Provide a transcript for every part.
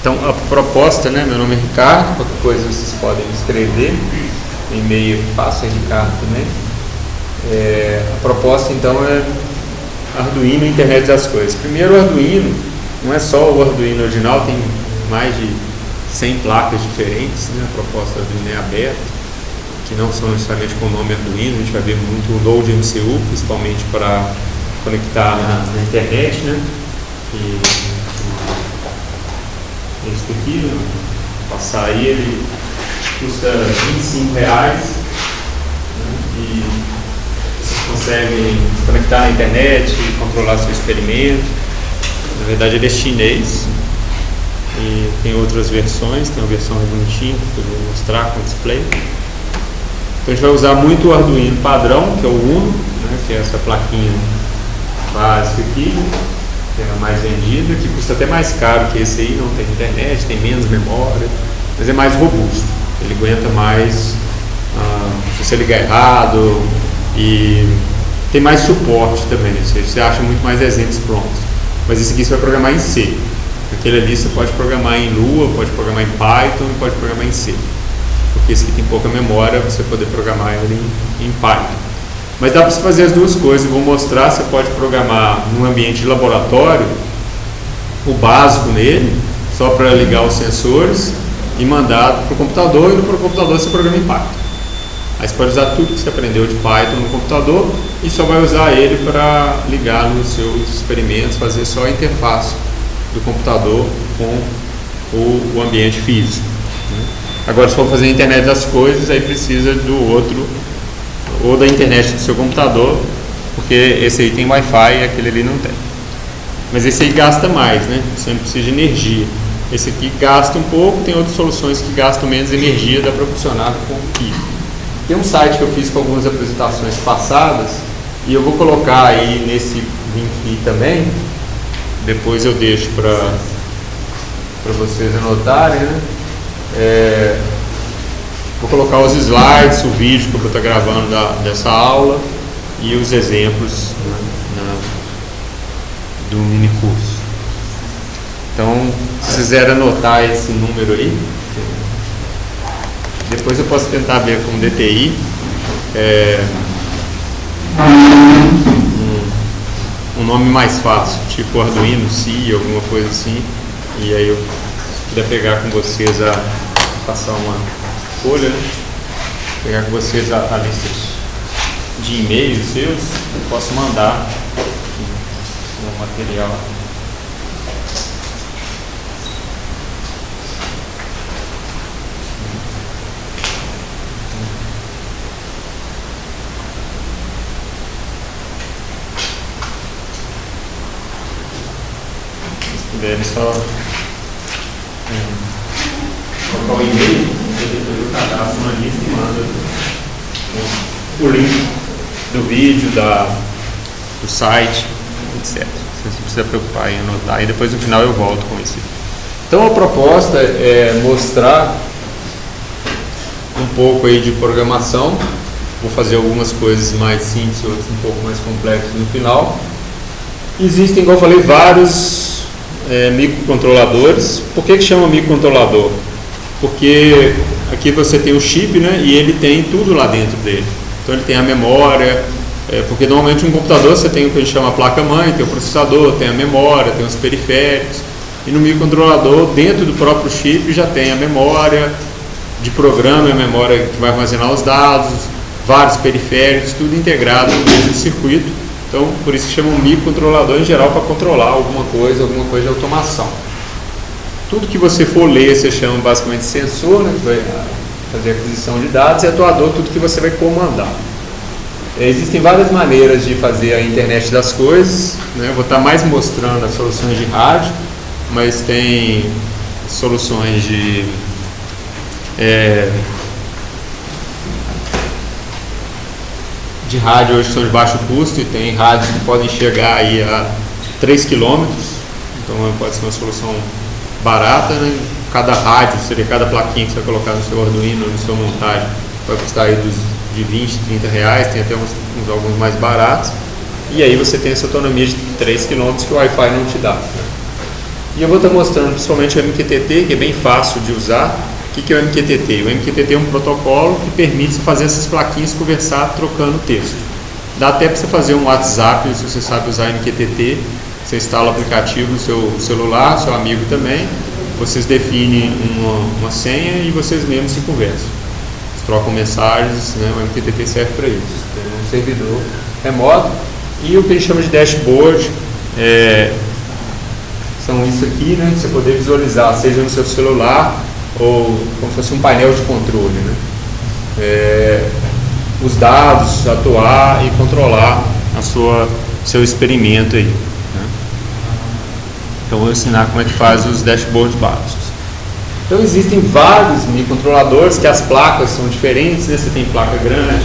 Então, a proposta, né, meu nome é Ricardo, qualquer coisa vocês podem me escrever, e-mail fácil é Ricardo também. A proposta, então, é Arduino e Internet das Coisas. Primeiro, o Arduino, não é só o Arduino original, tem mais de 100 placas diferentes, né? A proposta do Arduino é aberta, que não são necessariamente com o nome Arduino. A gente vai ver muito o Node MCU, principalmente para conectar na internet, né? E esse aqui, né? Passar aí, ele custa R$25, né? E vocês conseguem conectar na internet, controlar seu experimento. Na verdade, ele é chinês e tem outras versões, tem uma versão bonitinha que eu vou mostrar com display. Então a gente vai usar muito o Arduino padrão, que é o Uno, né, que é essa plaquinha básica aqui, que é a mais vendida, que custa até mais caro que esse aí, não tem internet, tem menos memória, mas é mais robusto, ele aguenta mais se você ligar errado, e tem mais suporte também, ou seja, você acha muito mais exemplos prontos. Mas esse aqui você vai programar em C. Aquele ali você pode programar em Lua, pode programar em Python e pode programar em C. Porque esse aqui tem pouca memória, você poder programar ele em Python. Mas dá para você fazer as duas coisas, eu vou mostrar. Você pode programar num ambiente de laboratório, o básico nele, só para ligar os sensores e mandar para o computador, e no computador você programa em Python. Aí você pode usar tudo que você aprendeu de Python no computador e só vai usar ele para ligar nos seus experimentos, fazer só a interface do computador com o ambiente físico. Agora, se for fazer a internet das coisas, aí precisa do outro, ou da internet do seu computador, porque esse aí tem Wi-Fi e aquele ali não tem. Mas esse aí gasta mais, né? Você não precisa de energia. Esse aqui gasta um pouco, tem outras soluções que gastam menos energia, dá para funcionar com o fio. Tem um site que eu fiz com algumas apresentações passadas, e eu vou colocar aí nesse link aqui também, depois eu deixo para vocês anotarem, né? Vou colocar os slides, o vídeo que eu vou estar gravando dessa aula e os exemplos, né, do mini curso. Então, se quiser anotar esse número aí, depois eu posso tentar ver com DTI um nome mais fácil, tipo Arduino C, alguma coisa assim, e aí eu puder pegar com vocês passar uma folha, né? Pegar com vocês a lista de e-mails seus, eu posso mandar o material. Puderem só colocar o e-mail, depois eu cadastro na lista e manda o link do vídeo, do site, etc. Você não precisa preocupar em anotar, e depois no final eu volto com isso. Então a proposta é mostrar um pouco aí de programação. Vou fazer algumas coisas mais simples, outras um pouco mais complexas no final. Existem, como eu falei, vários microcontroladores. Por que chama microcontrolador? Porque aqui você tem o chip, né, e ele tem tudo lá dentro dele. Então ele tem a memória, porque normalmente um computador você tem o que a gente chama placa-mãe, tem o processador, tem a memória, tem os periféricos. E no microcontrolador, dentro do próprio chip, já tem a memória de programa, a memória que vai armazenar os dados, vários periféricos, tudo integrado no mesmo circuito. Então, por isso que chamam microcontrolador em geral para controlar alguma coisa de automação. Tudo que você for ler, você chama basicamente de sensor, né, que vai fazer aquisição de dados, e atuador, tudo que você vai comandar. Existem várias maneiras de fazer a internet das coisas, né? Eu vou estar mais mostrando as soluções de rádio, mas tem soluções de rádio hoje que são de baixo custo, e tem rádios que podem chegar aí a 3 km, então pode ser uma solução barata, né? Cada rádio, seria cada plaquinha que você vai colocar no seu Arduino, na sua montagem, vai custar aí de 20, 30 reais, tem até alguns mais baratos, e aí você tem essa autonomia de 3 km que o Wi-Fi não te dá, né? E eu vou estar mostrando principalmente o MQTT, que é bem fácil de usar. O que é o MQTT? O MQTT é um protocolo que permite você fazer essas plaquinhas conversar trocando texto. Dá até para você fazer um WhatsApp, se você sabe usar MQTT. Você instala o aplicativo no seu celular, seu amigo também. Vocês definem uma senha e vocês mesmos se conversam. Vocês trocam mensagens, né? O MQTT serve para isso. Tem um servidor remoto. E o que a gente chama de dashboard são isso aqui, né? Você poder visualizar, seja no seu celular ou como se fosse um painel de controle, né? Os dados, atuar e controlar seu experimento aí, né? Então vou ensinar como é que faz os dashboards básicos. Então existem vários microcontroladores que as placas são diferentes, né? Você tem placa grande,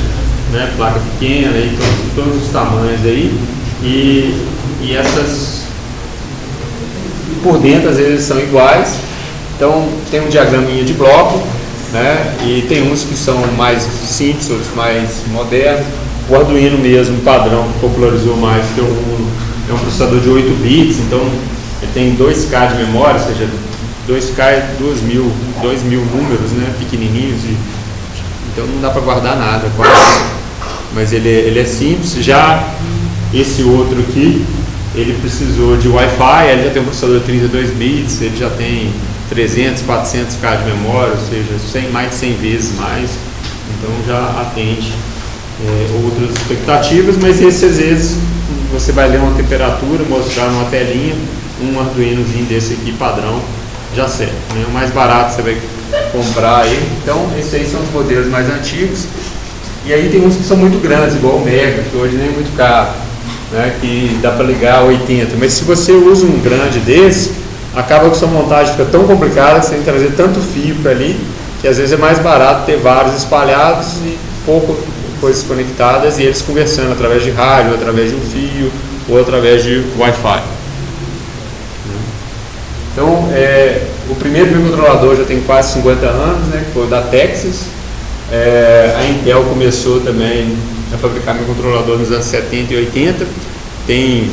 né? Placa pequena, aí, todos os tamanhos aí, e essas por dentro às vezes são iguais. Então tem um diagraminha de bloco, né? E tem uns que são mais simples, outros mais modernos. O Arduino mesmo, padrão, que popularizou mais, que é um processador de 8 bits, então ele tem 2K de memória, ou seja, 2K é 2.000 números, né? Pequenininhos, então não dá para guardar nada quase, mas ele é simples. Já esse outro aqui, ele precisou de Wi-Fi, ele já tem um processador de 32 bits, ele já tem 300, 400K de memória, ou seja, mais de 100 vezes mais, então já atende outras expectativas, mas esse às vezes você vai ler uma temperatura, mostrar numa telinha, um Arduinozinho desse aqui padrão já serve, né? O mais barato você vai comprar aí. Então esses aí são os modelos mais antigos, e aí tem uns que são muito grandes, igual o Mega, que hoje nem é muito caro, né? Que dá para ligar a 80, mas se você usa um grande desse, acaba que sua montagem fica tão complicada que você tem que trazer tanto fio para ali, que às vezes é mais barato ter vários espalhados e pouco coisas conectadas e eles conversando através de rádio, através de um fio ou através de Wi-Fi. Então, o primeiro microcontrolador já tem quase 50 anos, né, que foi o da Texas. A Intel começou também a fabricar microcontrolador nos anos 70 e 80. Tem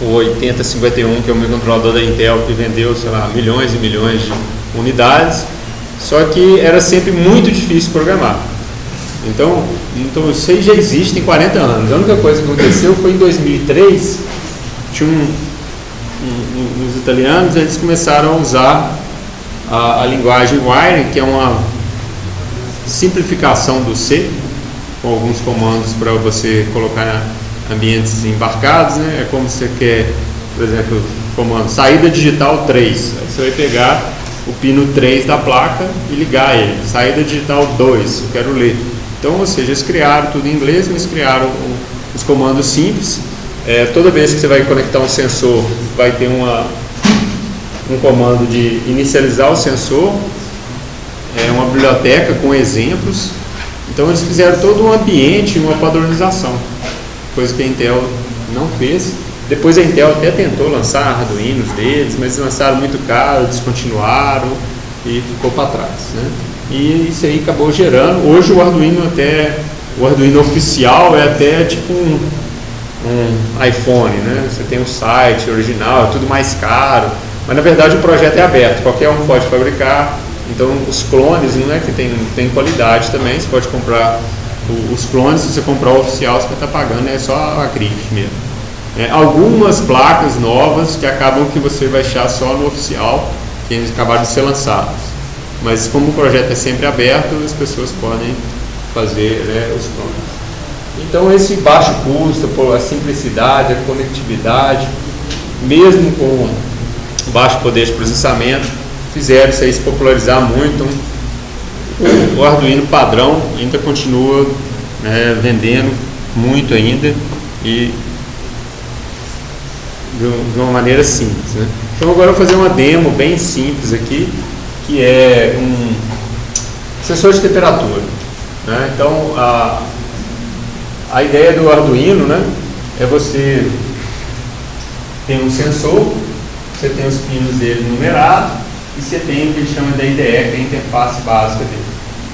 o 8051, que é um microcontrolador da Intel que vendeu, sei lá, milhões e milhões de unidades, só que era sempre muito difícil programar. Então isso aí já existe tem 40 anos. A única coisa que aconteceu foi em 2003, tinha uns italianos, eles começaram a usar a linguagem Wiring, que é uma simplificação do C, com alguns comandos para você colocar ambientes embarcados, né? É como você quer, por exemplo, comando saída digital 3, aí você vai pegar o pino 3 da placa e ligar ele. Saída digital 2, eu quero ler. Então, ou seja, eles criaram tudo em inglês, mas criaram os comandos simples. Toda vez que você vai conectar um sensor, vai ter um comando de inicializar o sensor, uma biblioteca com exemplos. Então eles fizeram todo um ambiente, uma padronização, coisa que a Intel não fez. Depois a Intel até tentou lançar Arduinos deles, mas lançaram muito caro, descontinuaram e ficou para trás, né? E isso aí acabou gerando. Hoje o Arduino oficial é até tipo um iPhone, né? Você tem um site original, é tudo mais caro, mas na verdade o projeto é aberto, qualquer um pode fabricar. Então os clones, não é que tem qualidade também, você pode comprar os clones, se você comprar o oficial você vai estar pagando, é só a grife mesmo. Algumas placas novas que acabam que você vai achar só no oficial, que eles acabaram de ser lançados, mas como o projeto é sempre aberto, as pessoas podem fazer, né, os clones. Então esse baixo custo, a simplicidade, a conectividade, mesmo com baixo poder de processamento, fizeram isso aí se popularizar muito. O Arduino padrão ainda continua, né, vendendo muito ainda e de uma maneira simples, né? Então agora eu vou fazer uma demo bem simples aqui, que é um sensor de temperatura, né? Então a ideia do Arduino, né, é você tem um sensor, você tem os pinos dele numerados e você tem o que ele chama de IDE, que é a interface básica dele.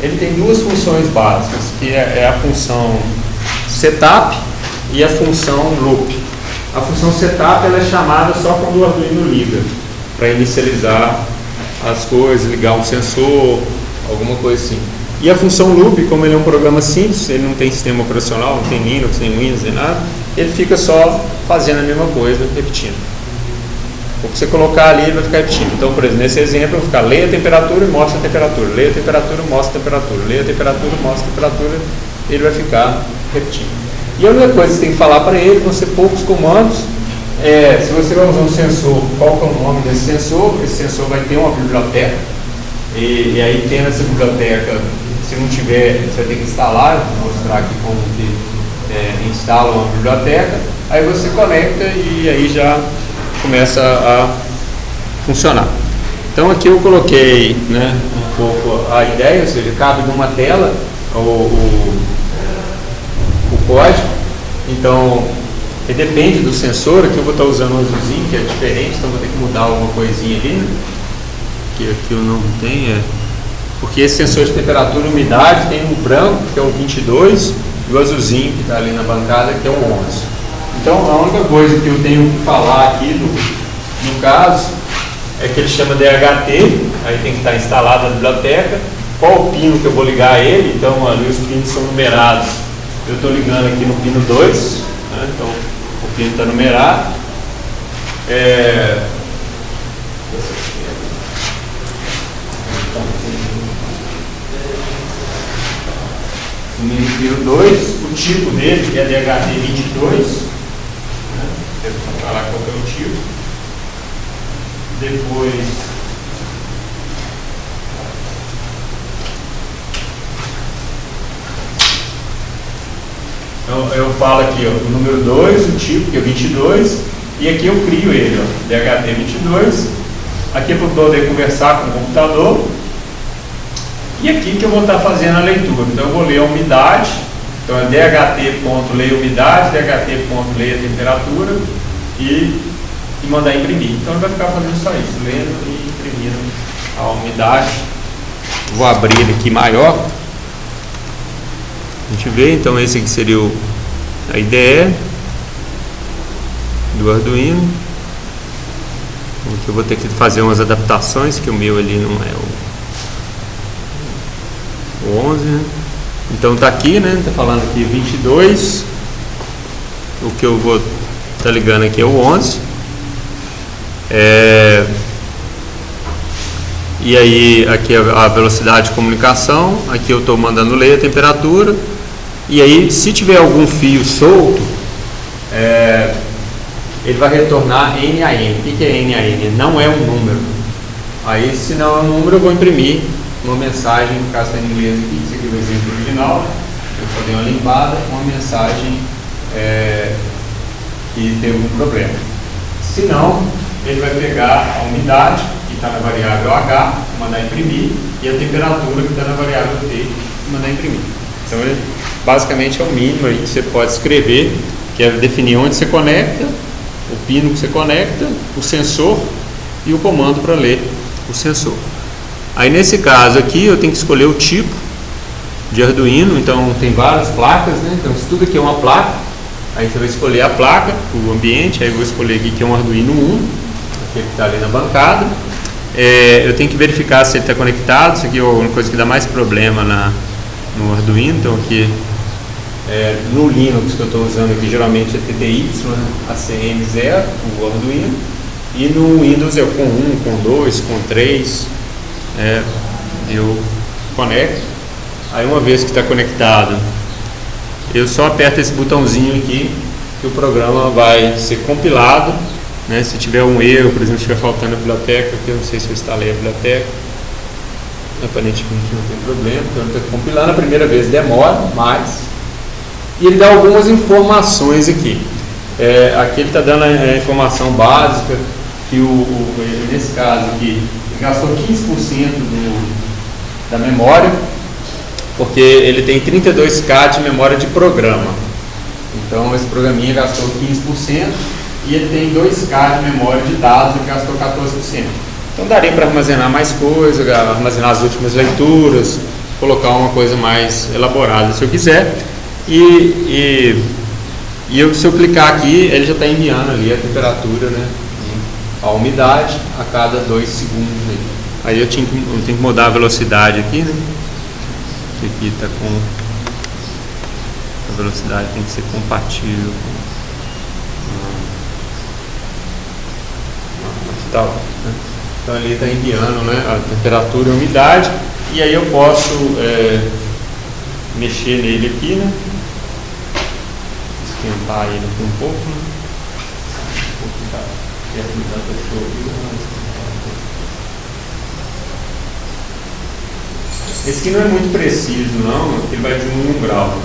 Ele tem duas funções básicas, que é a função setup e a função loop. A função setup ela é chamada só quando o Arduino liga. para inicializar as coisas, ligar um sensor, alguma coisa assim. E a função loop, como ele é um programa simples, ele não tem sistema operacional, não tem Linux, nem Windows, nem nada, ele fica só fazendo a mesma coisa, repetindo. O que você colocar ali, ele vai ficar repetindo. Então, por exemplo, nesse exemplo, eu vou ficar leia a temperatura e mostra a temperatura, leia a temperatura e mostra a temperatura, leia a temperatura e mostra a temperatura, ele vai ficar repetindo. E a única coisa que você tem que falar para ele, vão ser poucos comandos. Se você vai usar um sensor, qual que é o nome desse sensor? Esse sensor vai ter uma biblioteca, e aí tendo essa biblioteca, se não tiver, você vai ter que instalar. Eu vou mostrar aqui como que instala uma biblioteca, aí você conecta e aí já começa a funcionar. Então aqui eu coloquei, né, um pouco a ideia, ou seja, cabe numa tela o código. Então depende do sensor. Aqui eu vou estar usando um azulzinho que é diferente, então vou ter que mudar alguma coisinha ali, né? Que aqui eu não tenho, porque esse sensor de temperatura e umidade tem o branco, que é o 22, e o azulzinho que está ali na bancada, que é o 11. Então a única coisa que eu tenho que falar aqui no caso é que ele chama DHT, aí tem que estar instalado na biblioteca, qual o pino que eu vou ligar a ele. Então ali os pinos são numerados, eu estou ligando aqui no pino 2, né? Então o pino está numerado. No pino 2, o tipo dele é DHT 22. Devo falar qual é o tipo. Depois eu falo aqui, ó, o número 2, o tipo, que é 22, e aqui eu crio ele, ó, DHT 22. Aqui é para poder conversar com o computador, e aqui que eu vou estar fazendo a leitura. Então eu vou ler a umidade. Então é DHT.leia umidade, DHT.leia temperatura e mandar imprimir. Então ele vai ficar fazendo só isso, lendo e imprimindo a umidade. Vou abrir ele aqui maior. A gente vê, então esse aqui seria a IDE do Arduino. Aqui eu vou ter que fazer umas adaptações, que o meu ali não é o 11, né? Então tá aqui, né? Tá falando aqui 22. O que eu vou tá ligando aqui é o 11. E aí aqui a velocidade de comunicação. Aqui eu estou mandando ler a temperatura. E aí, se tiver algum fio solto, ele vai retornar NaN. O que é NaN? Não é um número. Aí, se não é um número, eu vou imprimir uma mensagem, no caso está em inglês aqui, esse aqui é o exemplo original. Eu vou fazer uma limpada, uma mensagem que tem algum problema. Se não, ele vai pegar a umidade, que está na variável H, mandar imprimir, e a temperatura, que está na variável T, e mandar imprimir. Então, ele basicamente é o mínimo aí que você pode escrever, que é definir onde você conecta, o pino que você conecta, o sensor e o comando para ler o sensor. Aí nesse caso aqui eu tenho que escolher o tipo de Arduino. Então tem várias placas, né? Então isso tudo aqui é uma placa. Aí você vai escolher a placa, o ambiente. Aí eu vou escolher aqui que é um Arduino 1, aquele que está ali na bancada. Eu tenho que verificar se ele está conectado. Isso aqui é uma coisa que dá mais problema no Arduino. Então aqui no Linux que eu estou usando aqui geralmente é TTY, né? ACM0, o Arduino. E no Windows é com 1, com 2, com 3. Eu conecto. Aí uma vez que está conectado, eu só aperto esse botãozinho aqui que o programa vai ser compilado, né? Se tiver um erro, por exemplo, se estiver faltando a biblioteca, que eu não sei se eu instalei a biblioteca, aparentemente não tem problema. Então ele está compilando a primeira vez, demora mais, e ele dá algumas informações aqui. Aqui ele está dando a informação básica que nesse caso aqui ele gastou 15% da memória, porque ele tem 32K de memória de programa. Então esse programinha gastou 15% e ele tem 2K de memória de dados e gastou 14%. Então daria para armazenar mais coisa, armazenar as últimas leituras, colocar uma coisa mais elaborada se eu quiser. Se eu clicar aqui, ele já está enviando ali a temperatura, né? a umidade a cada 2 segundos. Aí eu tenho que mudar a velocidade aqui, né? Esse aqui está com... A velocidade tem que ser compatível com tal, né? Então ali está enviando, né, a temperatura e a umidade, e aí eu posso mexer nele aqui, né? Esquentar ele aqui um pouco, né? Esse aqui não é muito preciso, não, ele vai diminuir 1 grau.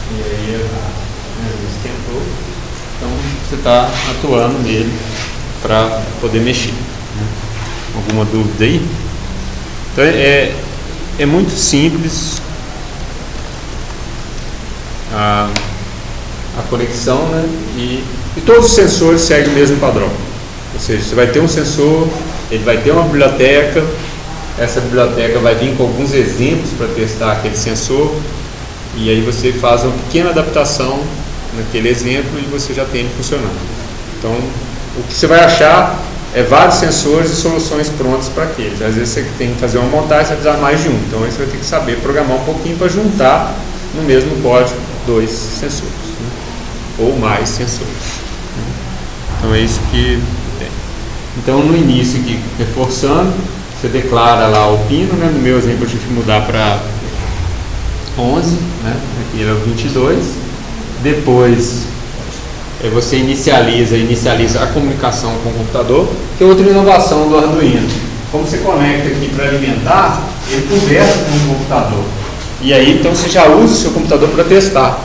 E aí esquentou, então você está atuando nele para poder mexer. Alguma dúvida aí? Então é muito simples a conexão, né? E todos os sensores seguem o mesmo padrão. Ou seja, você vai ter um sensor, ele vai ter uma biblioteca, essa biblioteca vai vir com alguns exemplos para testar aquele sensor, e aí você faz uma pequena adaptação naquele exemplo e você já tem ele funcionando. Então, o que você vai achar é vários sensores e soluções prontas para aqueles. Às vezes você tem que fazer uma montagem, você vai precisar mais de um. Então, aí você vai ter que saber programar um pouquinho para juntar no mesmo código 2 sensores, né? Ou mais sensores, né? Então, é isso que tem. Então, no início aqui, reforçando, você declara lá o pino, né? No meu exemplo, eu tive que mudar para 11, né? Aqui é o 22. Depois você inicializa a comunicação com o computador, que é outra inovação do Arduino. Como você conecta aqui para alimentar, ele conversa com o computador. E aí então você já usa o seu computador para testar.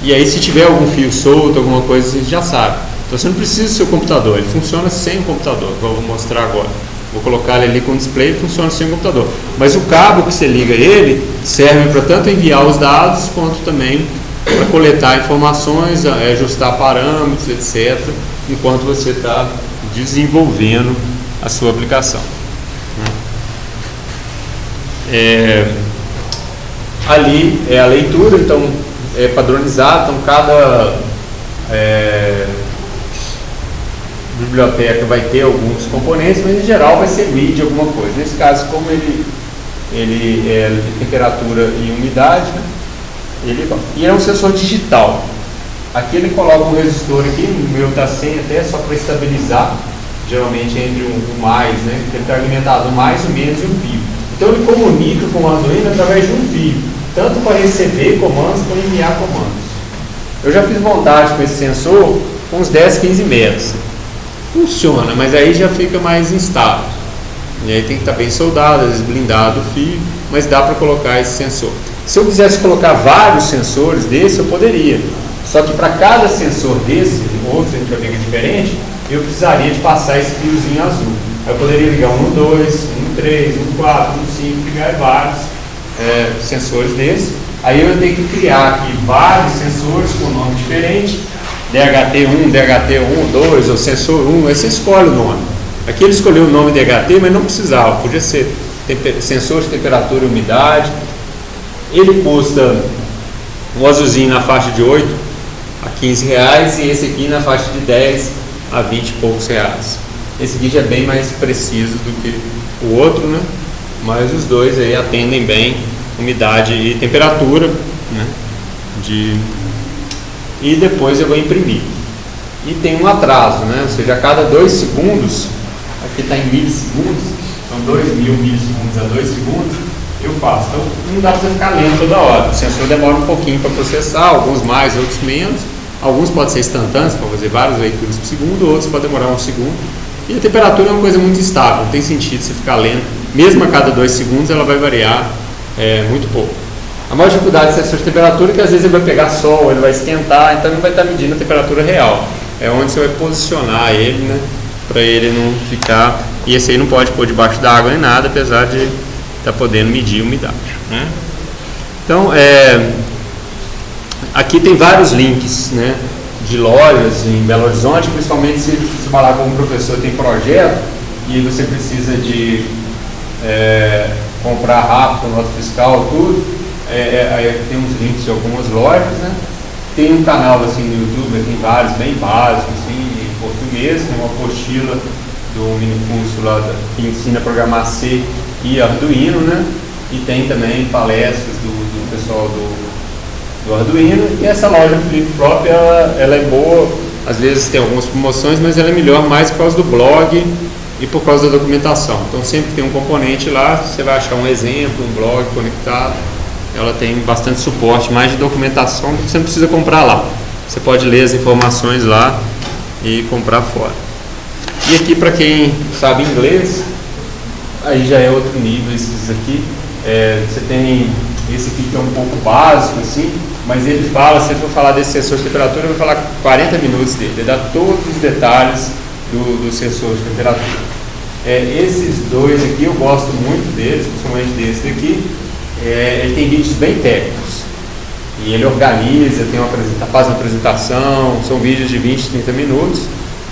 E aí se tiver algum fio solto, alguma coisa, você já sabe. Então você não precisa do seu computador, ele funciona sem o computador, igual eu vou mostrar agora. Vou colocar ele ali com o display e funciona sem o computador. Mas o cabo que você liga ele serve para tanto enviar os dados quanto também para coletar informações, ajustar parâmetros, etc., enquanto você está desenvolvendo a sua aplicação. Ali é a leitura, então é padronizado, então cada biblioteca vai ter alguns componentes, mas em geral vai ser read alguma coisa. Nesse caso, como ele é de temperatura e umidade, né? E é um sensor digital. Aqui ele coloca um resistor aqui, o meu está sem até, só para estabilizar, geralmente entre o mais, né? Ele está alimentado o mais, o menos e o fio. Então ele comunica com o Arduino através de um fio, tanto para receber comandos como enviar comandos. Eu já fiz montagem com esse sensor com uns 10, 15 metros. Funciona, mas aí já fica mais instável. E aí tem que estar bem soldado, às vezes blindado o fio, mas dá para colocar esse sensor. Se eu quisesse colocar vários sensores desse, eu poderia. Só que para cada sensor desse, outro de biblioteca diferente, eu precisaria de passar esse fiozinho azul. Eu poderia ligar um no 2, um no 3, um no 4, um no 5, ligar vários sensores desses. Aí eu tenho que criar aqui vários sensores com nome diferente, DHT1, DHT1, 2 ou sensor 1, aí você escolhe o nome. Aqui ele escolheu o nome DHT, mas não precisava, podia ser sensor de temperatura e umidade. Ele custa um azulzinho na faixa de 8 a 15 reais e esse aqui na faixa de 10 a 20 e poucos reais. Esse aqui já é bem mais preciso do que o outro, né? Mas os dois aí atendem bem umidade e temperatura, né? E depois eu vou imprimir. E tem um atraso, né? Ou seja, a cada 2 segundos, aqui está em milissegundos, são 2.000 milissegundos a 2 segundos, eu faço. Então não dá para você ficar lento toda hora. O sensor demora um pouquinho para processar, alguns mais, outros menos. Alguns podem ser instantâneos, para fazer várias leituras por segundo, outros podem demorar um segundo. E a temperatura é uma coisa muito estável, não tem sentido você ficar lento. Mesmo a cada 2 segundos ela vai variar muito pouco. A maior dificuldade do sensor de temperatura é que às vezes ele vai pegar sol, ele vai esquentar, então ele vai estar medindo a temperatura real. É onde você vai posicionar ele, né, para ele não ficar... E esse aí não pode pôr debaixo da água nem nada, apesar de estar podendo medir a umidade, né? Então, aqui tem vários links, né, de lojas em Belo Horizonte, principalmente se você falar com um professor tem projeto e você precisa de comprar rápido, nota fiscal, tudo. Aí tem uns links de algumas lojas, né? Tem um canal assim no YouTube, tem vários bem básicos assim, em português, tem uma apostila do mini curso lá que ensina a programar C e Arduino, né? E tem também palestras do pessoal do Arduino. E essa loja Flip-Flop, ela é boa, às vezes tem algumas promoções, mas ela é melhor mais por causa do blog e por causa da documentação. Então sempre tem um componente lá, você vai achar um exemplo, um blog conectado. Ela tem bastante suporte, mais de documentação, que você não precisa comprar lá. Você pode ler as informações lá e comprar fora. E aqui, para quem sabe inglês, aí já é outro nível esses aqui. Você tem esse aqui que é um pouco básico assim, mas ele fala, se eu for falar desse sensor de temperatura, eu vou falar 40 minutos dele, ele dá todos os detalhes do sensor de temperatura. Esses dois aqui eu gosto muito deles, principalmente desse daqui. Ele tem vídeos bem técnicos e ele organiza, faz uma apresentação, são vídeos de 20, 30 minutos.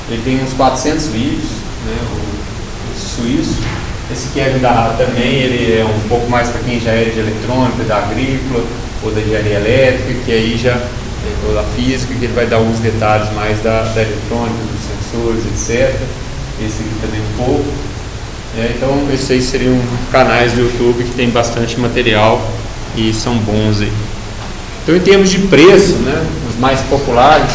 Ele tem uns 400 vídeos, né, o suíço. Esse aqui é da também, ele é um pouco mais para quem já é de eletrônica, da agrícola ou da engenharia elétrica, que aí já ou da física, que ele vai dar alguns detalhes mais da eletrônica, dos sensores, etc. Esse aqui também um pouco. Então esses aí seriam canais do YouTube que tem bastante material e são bons aí. Então em termos de preço, né, os mais populares,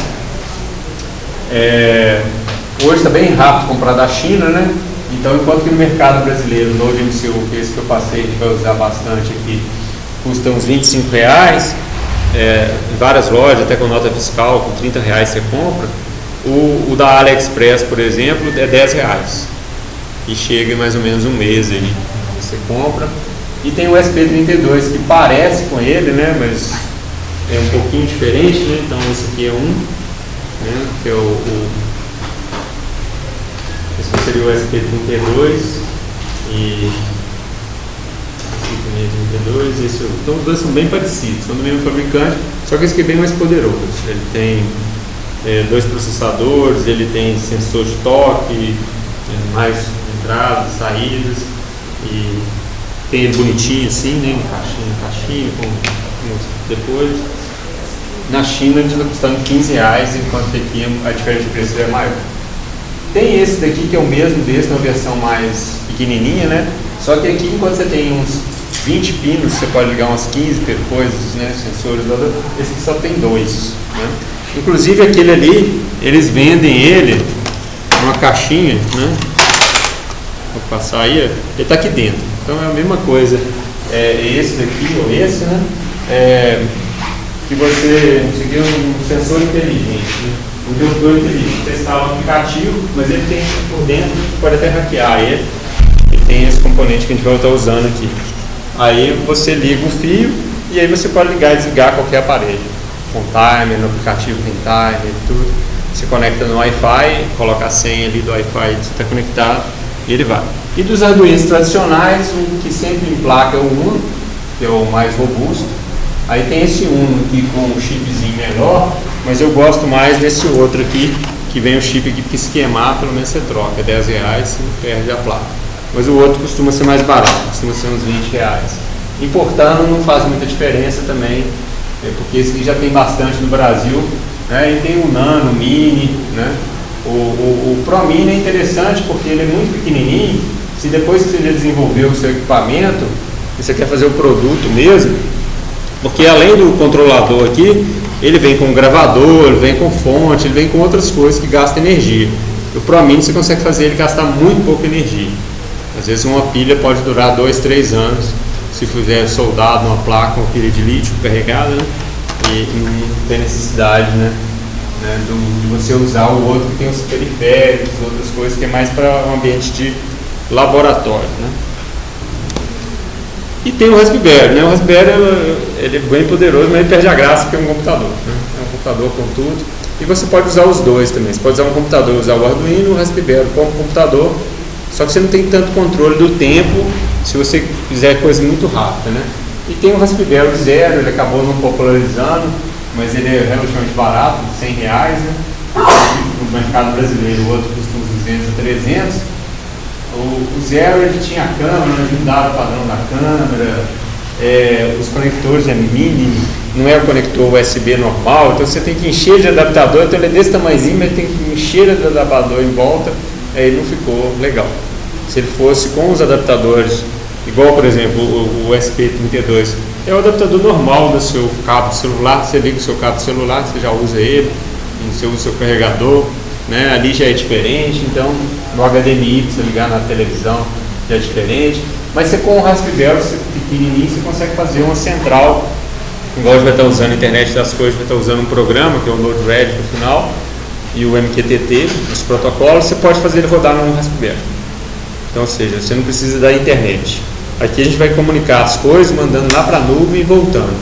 hoje está bem rápido comprar da China, né? Então enquanto que no mercado brasileiro, no Node MCU, que é esse que eu passei, que vai usar bastante aqui, custa uns R$25, em várias lojas, até com nota fiscal, com R$30 você compra. O da AliExpress, por exemplo, é R$10 e chega em mais ou menos um mês aí, você compra. E tem o SP32 que parece com ele, né, mas é um pouquinho diferente, né? Então esse aqui é né, que é esse seria o SP32 e esse também é 32, esse, então os dois são bem parecidos, são do mesmo fabricante, só que esse aqui é bem mais poderoso. Ele tem 2 processadores, ele tem sensor de toque, mais entradas, saídas, e tem ele bonitinho assim, né, caixinha, depois. Na China ele está custando R$15, enquanto que aqui a diferença de preço é maior. Tem esse daqui que é o mesmo desse, na versão mais pequenininha, né? Só que aqui, enquanto você tem uns 20 pinos, você pode ligar umas 15 coisas, né? Sensores, esse aqui só tem 2, né? Inclusive aquele ali, eles vendem ele numa caixinha, né? Vou passar aí, ele está aqui dentro. Então é a mesma coisa, esse daqui ou esse, né? Que esse aqui é um sensor inteligente, né? Um interruptor inteligente. Você instala um aplicativo, mas ele tem por dentro, pode até hackear ele. E tem esse componente que a gente vai estar usando aqui. Aí você liga o fio e aí você pode ligar e desligar qualquer aparelho. Com timer, no aplicativo tem timer e tudo. Você conecta no Wi-Fi, coloca a senha ali do Wi-Fi que você está conectado e ele vai. E dos Arduinos tradicionais, o que sempre emplaca é o Uno, que é o mais robusto. Aí tem esse Uno aqui com um chipzinho menor, mas eu gosto mais desse outro aqui, que vem o chip aqui, porque se queimar, pelo menos você troca, R$10 e perde a placa. Mas o outro costuma ser mais barato, costuma ser uns R$20. Importando não faz muita diferença também, porque esse aqui já tem bastante no Brasil, né? E tem o Nano, o Mini, né? O Pro Mini é interessante porque ele é muito pequenininho. Se depois que você já desenvolveu o seu equipamento, e você quer fazer o produto mesmo, porque além do controlador aqui, ele vem com gravador, ele vem com fonte, ele vem com outras coisas que gastam energia. O Pro Mini você consegue fazer ele gastar muito pouca energia. Às vezes uma pilha pode durar 2, 3 anos, se fizer soldado numa placa, uma pilha de lítio carregada, né? E não tem necessidade, né, de você usar o outro que tem os periféricos, outras coisas, que é mais para um ambiente de laboratório, né? E tem o Raspberry, né? O Raspberry ele é bem poderoso, mas ele perde a graça porque é um computador, né? É um computador com tudo. E você pode usar os dois também. Você pode usar um computador, usar o Arduino e o Raspberry como computador. Só que você não tem tanto controle do tempo se você fizer coisa muito rápida, né? E tem o Raspberry Zero, ele acabou não popularizando, mas ele é relativamente barato, R$100, né? No mercado brasileiro, o outro custa uns 200 a 300. O Zero ele tinha câmera, ele não dava o padrão da câmera, os conectores mini, não é o conector USB normal, então você tem que encher de adaptador, então ele é desse tamanhozinho, mas tem que encher de adaptador em volta, aí não ficou legal. Se ele fosse com os adaptadores, igual por exemplo o SP32, é o adaptador normal do seu cabo celular, você liga o seu cabo celular, você já usa ele, você usa o seu carregador, né? Ali já é diferente, então no HDMI, para você ligar na televisão, já é diferente. Mas você com o Raspberry pequenininho, você consegue fazer uma central, igual a gente vai estar usando a internet das coisas, vai estar usando um programa, que é o Node-RED no final, e o MQTT, os protocolos, você pode fazer ele rodar no Raspberry. Então, ou seja, você não precisa da internet. Aqui a gente vai comunicar as coisas, mandando lá para a nuvem e voltando.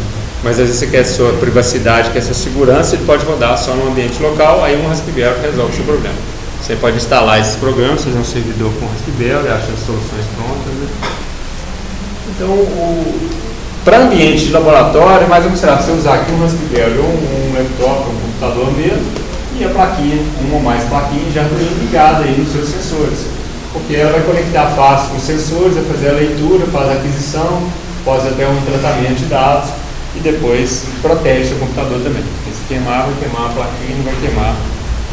Mas às vezes você quer a sua privacidade, quer a sua segurança, ele pode rodar só no ambiente local, aí um Raspberry resolve o seu problema. Você pode instalar esses programas, fazer um servidor com Raspberry, achar as soluções prontas, né? Então, para ambiente de laboratório, mais ou menos, você usar aqui um Raspberry ou um laptop, um computador mesmo, e a plaquinha, uma ou mais plaquinhas já ligada aí nos seus sensores. Porque ela vai conectar fácil com os sensores, vai fazer a leitura, faz a aquisição, faz até um tratamento de dados e depois protege seu computador também. Porque se queimar, vai queimar a plaquinha, não vai queimar,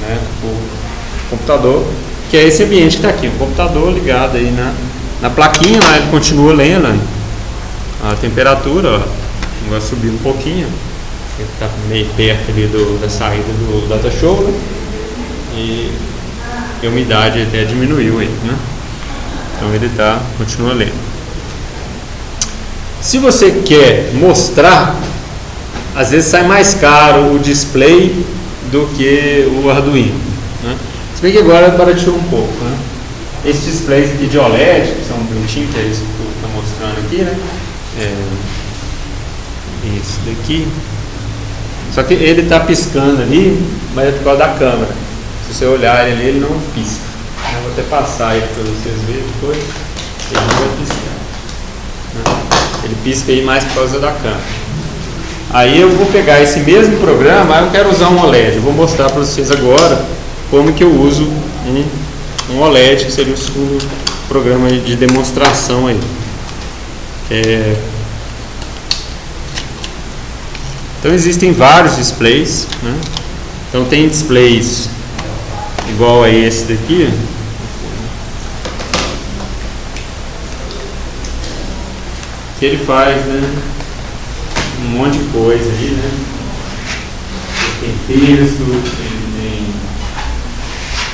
né, o computador, que é esse ambiente que está aqui, o computador ligado aí na plaquinha, lá ele continua lendo a temperatura, ó, vai subir um pouquinho, ele está meio perto ali da saída do data show, né? E a umidade até diminuiu aí, né? Então ele continua lendo. Se você quer mostrar, às vezes sai mais caro o display do que o Arduino, né? Se bem que agora barateou um pouco, né? Esses displays aqui de OLED, que são bonitinhos, que é isso que eu estou mostrando aqui, né? Esse daqui. Só que ele está piscando ali, mas é por causa da câmera. Se você olhar ele ali, ele não pisca. Eu vou até passar aí para vocês verem depois. Ele não vai piscar, né? Ele pisca aí mais por causa da câmera. Aí eu vou pegar esse mesmo programa, aí eu quero usar um OLED. Eu vou mostrar para vocês agora como que eu uso um OLED, que seria o segundo programa de demonstração aí. Então existem vários displays, né? Então tem displays igual a esse daqui, que ele faz, né, um monte de coisa aí, né? Tem texto, tem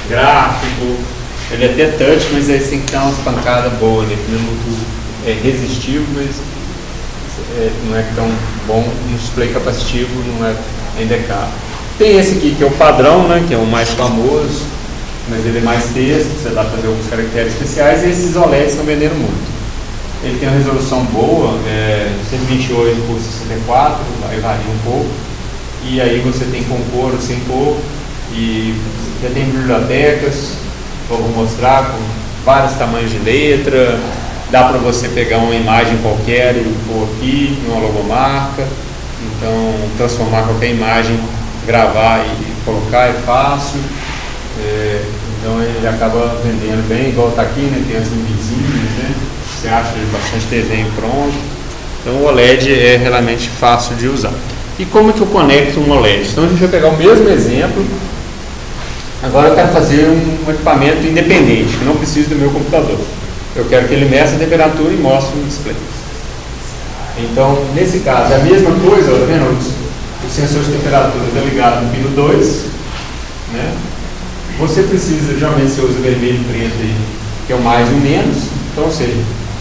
gráfico, ele é até touch, mas aí tem que dar umas pancadas boas, né? Não é muito resistivo, mas não é tão bom. Um display capacitivo não é, ainda é caro. Tem esse aqui que é o padrão, né, que é o mais famoso, mas ele é mais texto, você dá para fazer alguns caracteres especiais, e esses OLEDs estão vendendo muito. Ele tem uma resolução boa, 128 por 64, aí varia um pouco, e aí você tem com cor ou sem cor, e já tem bibliotecas, vou mostrar, com vários tamanhos de letra, dá para você pegar uma imagem qualquer e pôr aqui, uma logomarca, então transformar qualquer imagem, gravar e colocar é fácil, então ele acaba vendendo bem, igual está aqui, né? Tem as linkzinhas, né? Você acha bastante desenho pronto, então o OLED é realmente fácil de usar. E como que eu conecto um OLED? Então a gente vai pegar o mesmo exemplo, agora eu quero fazer um equipamento independente, que não precisa do meu computador. Eu quero que ele meça a temperatura e mostre no display. Então, nesse caso, é a mesma coisa, tá vendo? O sensor de temperatura está ligado no pino 2, né? Você precisa, geralmente você usa vermelho e preto aí, que é o mais e o menos. Então, ou seja,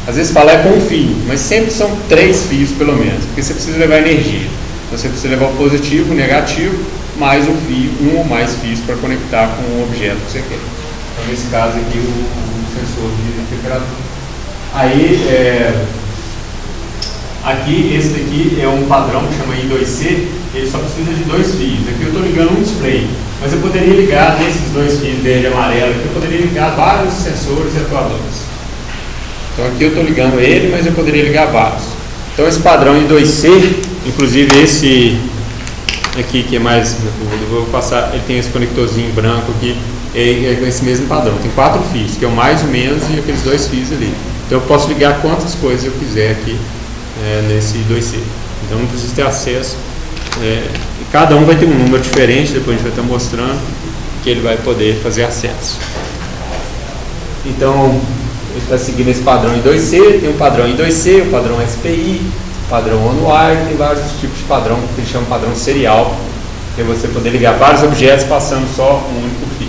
às vezes fala com um fio, mas sempre são 3 fios pelo menos, porque você precisa levar energia. Então, você precisa levar o positivo, o negativo, mais um fio, um ou mais fios para conectar com o objeto que você quer. Então, nesse caso aqui, o sensor de temperatura. Aí, aqui, esse daqui é um padrão que chama I2C, ele só precisa de 2 fios. Aqui eu estou ligando um display, mas eu poderia ligar desses 2 fios verde e amarelo, aqui eu poderia ligar vários sensores e atuadores. Então aqui eu estou ligando ele, mas eu poderia ligar vários. Então esse padrão I2C, inclusive esse aqui que é mais, eu vou passar, ele tem esse conectorzinho branco aqui, é com esse mesmo padrão, tem 4 fios, que é o mais ou menos e aqueles 2 fios ali. Então eu posso ligar quantas coisas eu quiser aqui nesse 2C. Então não precisa ter acesso. E cada um vai ter um número diferente, depois a gente vai estar mostrando que ele vai poder fazer acesso. Então, ele está seguindo esse padrão em 2C, tem um padrão em 2C, o padrão SPI, padrão on-wire, tem vários tipos de padrão que eles chamam de padrão serial, que é você poder ligar vários objetos passando só um único fio.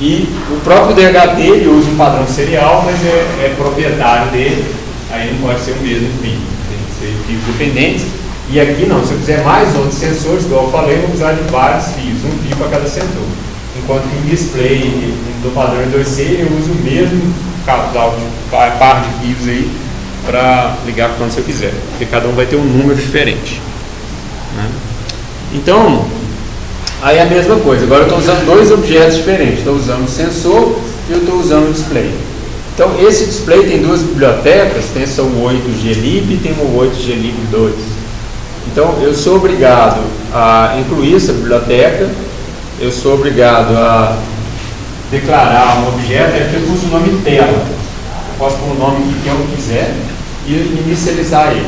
E o próprio DHT ele usa um padrão serial, mas é proprietário dele, aí não pode ser o mesmo fio, tem que ser fios dependentes. E aqui não, se eu quiser mais outros sensores, igual eu falei, eu vou usar de vários fios, um fio para cada sensor. Enquanto que em display do padrão 2C eu uso o mesmo casal de par de fios aí para ligar quando eu quiser, porque cada um vai ter um número diferente, né? Então, aí é a mesma coisa, agora eu estou usando dois objetos diferentes, estou usando o sensor e eu estou usando o display. Então esse display tem duas bibliotecas, tem essa U8glib e tem uma U8glib2. Então eu sou obrigado a incluir essa biblioteca, eu sou obrigado a declarar um objeto, aqui eu uso o nome tela, eu posso pôr o nome que eu quiser e inicializar ele.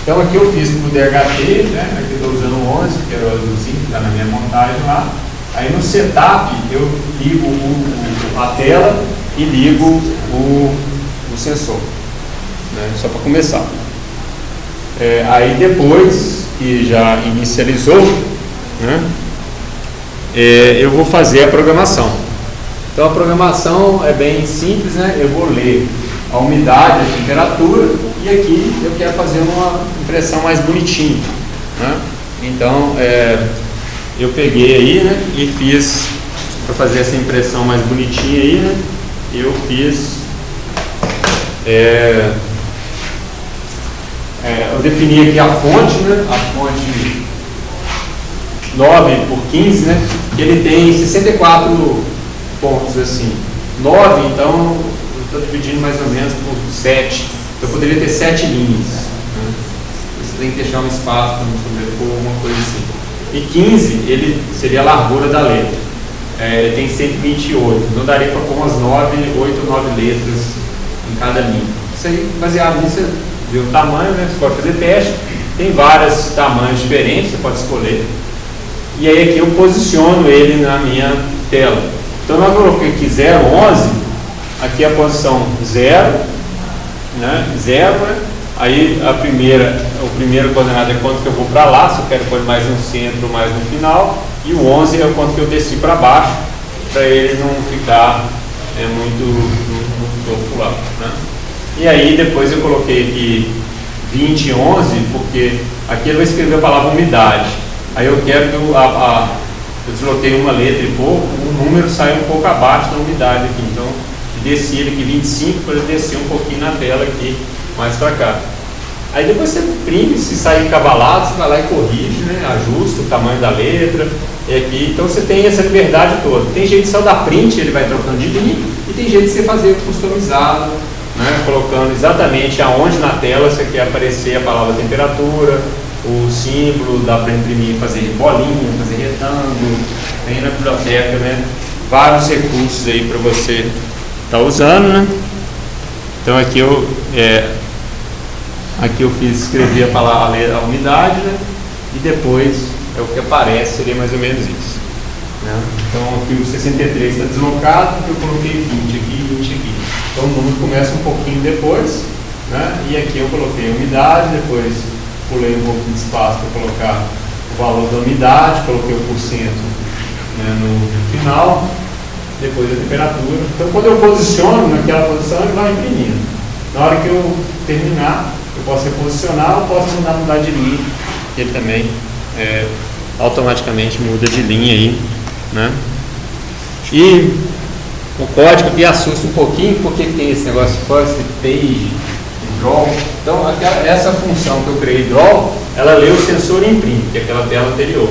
Então aqui eu fiz no DHT, né? Aqui eu estou usando o 11, que era o azulzinho que está na minha montagem lá. Aí no setup eu ligo a tela e ligo o sensor, né? Só para começar. Aí depois que já inicializou, né? Eu vou fazer a programação. Então a programação é bem simples, né? Eu vou ler a umidade, a temperatura, e aqui eu quero fazer uma impressão mais bonitinha, né? Então eu peguei aí, né, e fiz, para fazer essa impressão mais bonitinha aí, né, eu fiz eu defini aqui a fonte, né, a fonte 9x15, né, que ele tem 64 pontos assim, 9, então eu estou dividindo mais ou menos por 7, então eu poderia ter 7 linhas, né? Você tem que deixar um espaço para não sobrepor, alguma coisa assim. E 15, ele seria a largura da letra, ele tem 128, então daria para pôr umas 8 ou 9 letras em cada linha. Isso aí, baseado nisso, você vê o tamanho, né? Você pode fazer teste, tem vários tamanhos diferentes, você pode escolher. E aí aqui eu posiciono ele na minha tela. Então eu coloquei aqui 0, 11, aqui a posição 0, né? 0, né? Aí o primeiro coordenado é quanto que eu vou para lá, se eu quero pôr mais no centro ou mais no final, e o 11 é o quanto que eu desci para baixo, para ele não ficar muito no topo lá, né? E aí depois eu coloquei aqui 20 e 11, porque aqui ele vai escrever a palavra umidade. Aí eu quero que eu desloquei uma letra e pouco, o número saiu um pouco abaixo da umidade aqui, então desci ele aqui 25 para ele descer um pouquinho na tela aqui, mais para cá. Aí depois você imprime, se sair cavalado, você vai lá e corrige, né? Ajusta o tamanho da letra, e aqui, então você tem essa liberdade toda. Tem jeito de só dar print, ele vai trocando de linha, e tem jeito de você fazer customizado, né? Colocando exatamente aonde na tela você quer aparecer a palavra temperatura, o símbolo, dá para imprimir, fazer bolinha, fazer retângulo, tem na biblioteca, né? Vários recursos aí para você estar usando, né? Então aqui eu escrevi a palavra, a umidade, né? E depois é o que aparece, seria mais ou menos isso, né? Então aqui o 63 está deslocado, eu coloquei 20 aqui e 20 aqui. Então o número começa um pouquinho depois, né? E aqui eu coloquei a umidade, depois pulei um pouco de espaço para colocar o valor da umidade, coloquei o porcento, né, no final, depois a temperatura. Então quando eu posiciono naquela posição, ele vai imprimindo. Na hora que eu terminar, eu posso reposicionar ou posso mudar de linha, que ele também automaticamente muda de linha aí, né? E o código aqui assusta um pouquinho, porque tem esse negócio de first page, draw. Então essa função que eu criei, draw, ela lê o sensor e imprime, que é aquela tela anterior.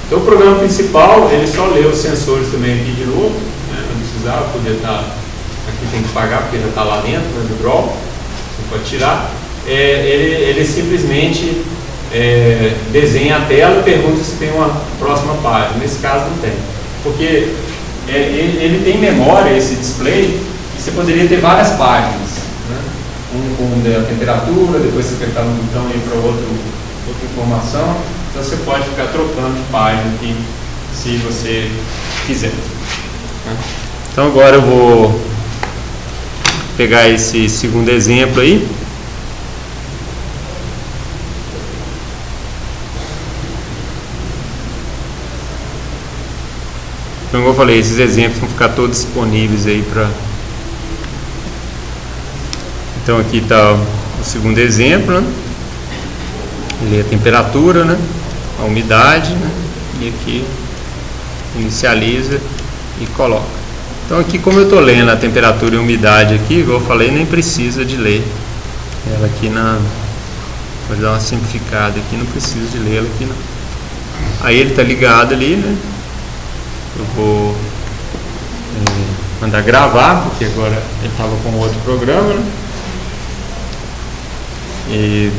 Então o programa principal, ele só lê os sensores também aqui de novo, né? Não precisava, podia estar, aqui tem que pagar porque já está lá dentro, né, do draw, você pode tirar. Ele simplesmente desenha a tela e pergunta se tem uma próxima página. Nesse caso não tem, porque ele tem memória, esse display, e você poderia ter várias páginas, né? um com a temperatura, depois você apertar no botão e ir para outra informação. Então você pode ficar trocando de página aqui se você quiser. Então agora eu vou pegar esse segundo exemplo aí. Então, como eu falei, esses exemplos vão ficar todos disponíveis aí para... Então aqui está o segundo exemplo, né? Ele é a temperatura, né? A umidade, né? E aqui inicializa e coloca. Então aqui, como eu estou lendo a temperatura e a umidade aqui, como eu falei, nem precisa de ler ela aqui vou dar uma simplificada aqui, não precisa de ler ela aqui não. Aí ele está ligado ali, né? Eu vou mandar gravar, porque agora ele estava com outro programa, né? E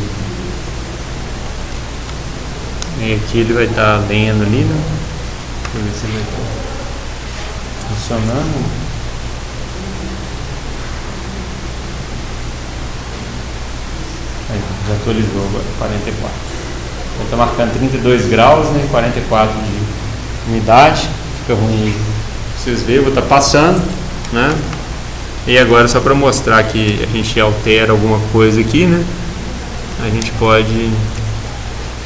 aqui ele vai estar lendo ali, né? Deixa eu ver se ele vai estar funcionando. Aí, já atualizou agora, 44. Ele está marcando 32 graus, né? 44 de umidade. Fica ruim pra vocês verem, vou estar passando, né? E agora, só para mostrar que a gente altera alguma coisa aqui, né? A gente pode,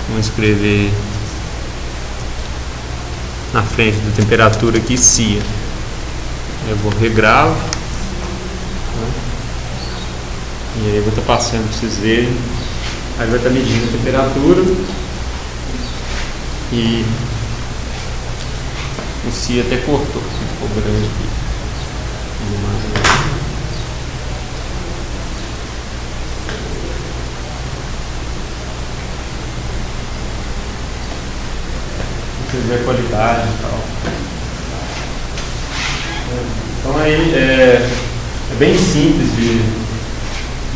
vamos escrever na frente da temperatura aqui, CIA. Eu vou regravo, né? E aí eu vou estar passando para vocês verem. Aí vai estar medindo a temperatura e o CIA até cortou, ficou grande aqui. Você vê a qualidade e tal. Então aí é bem simples de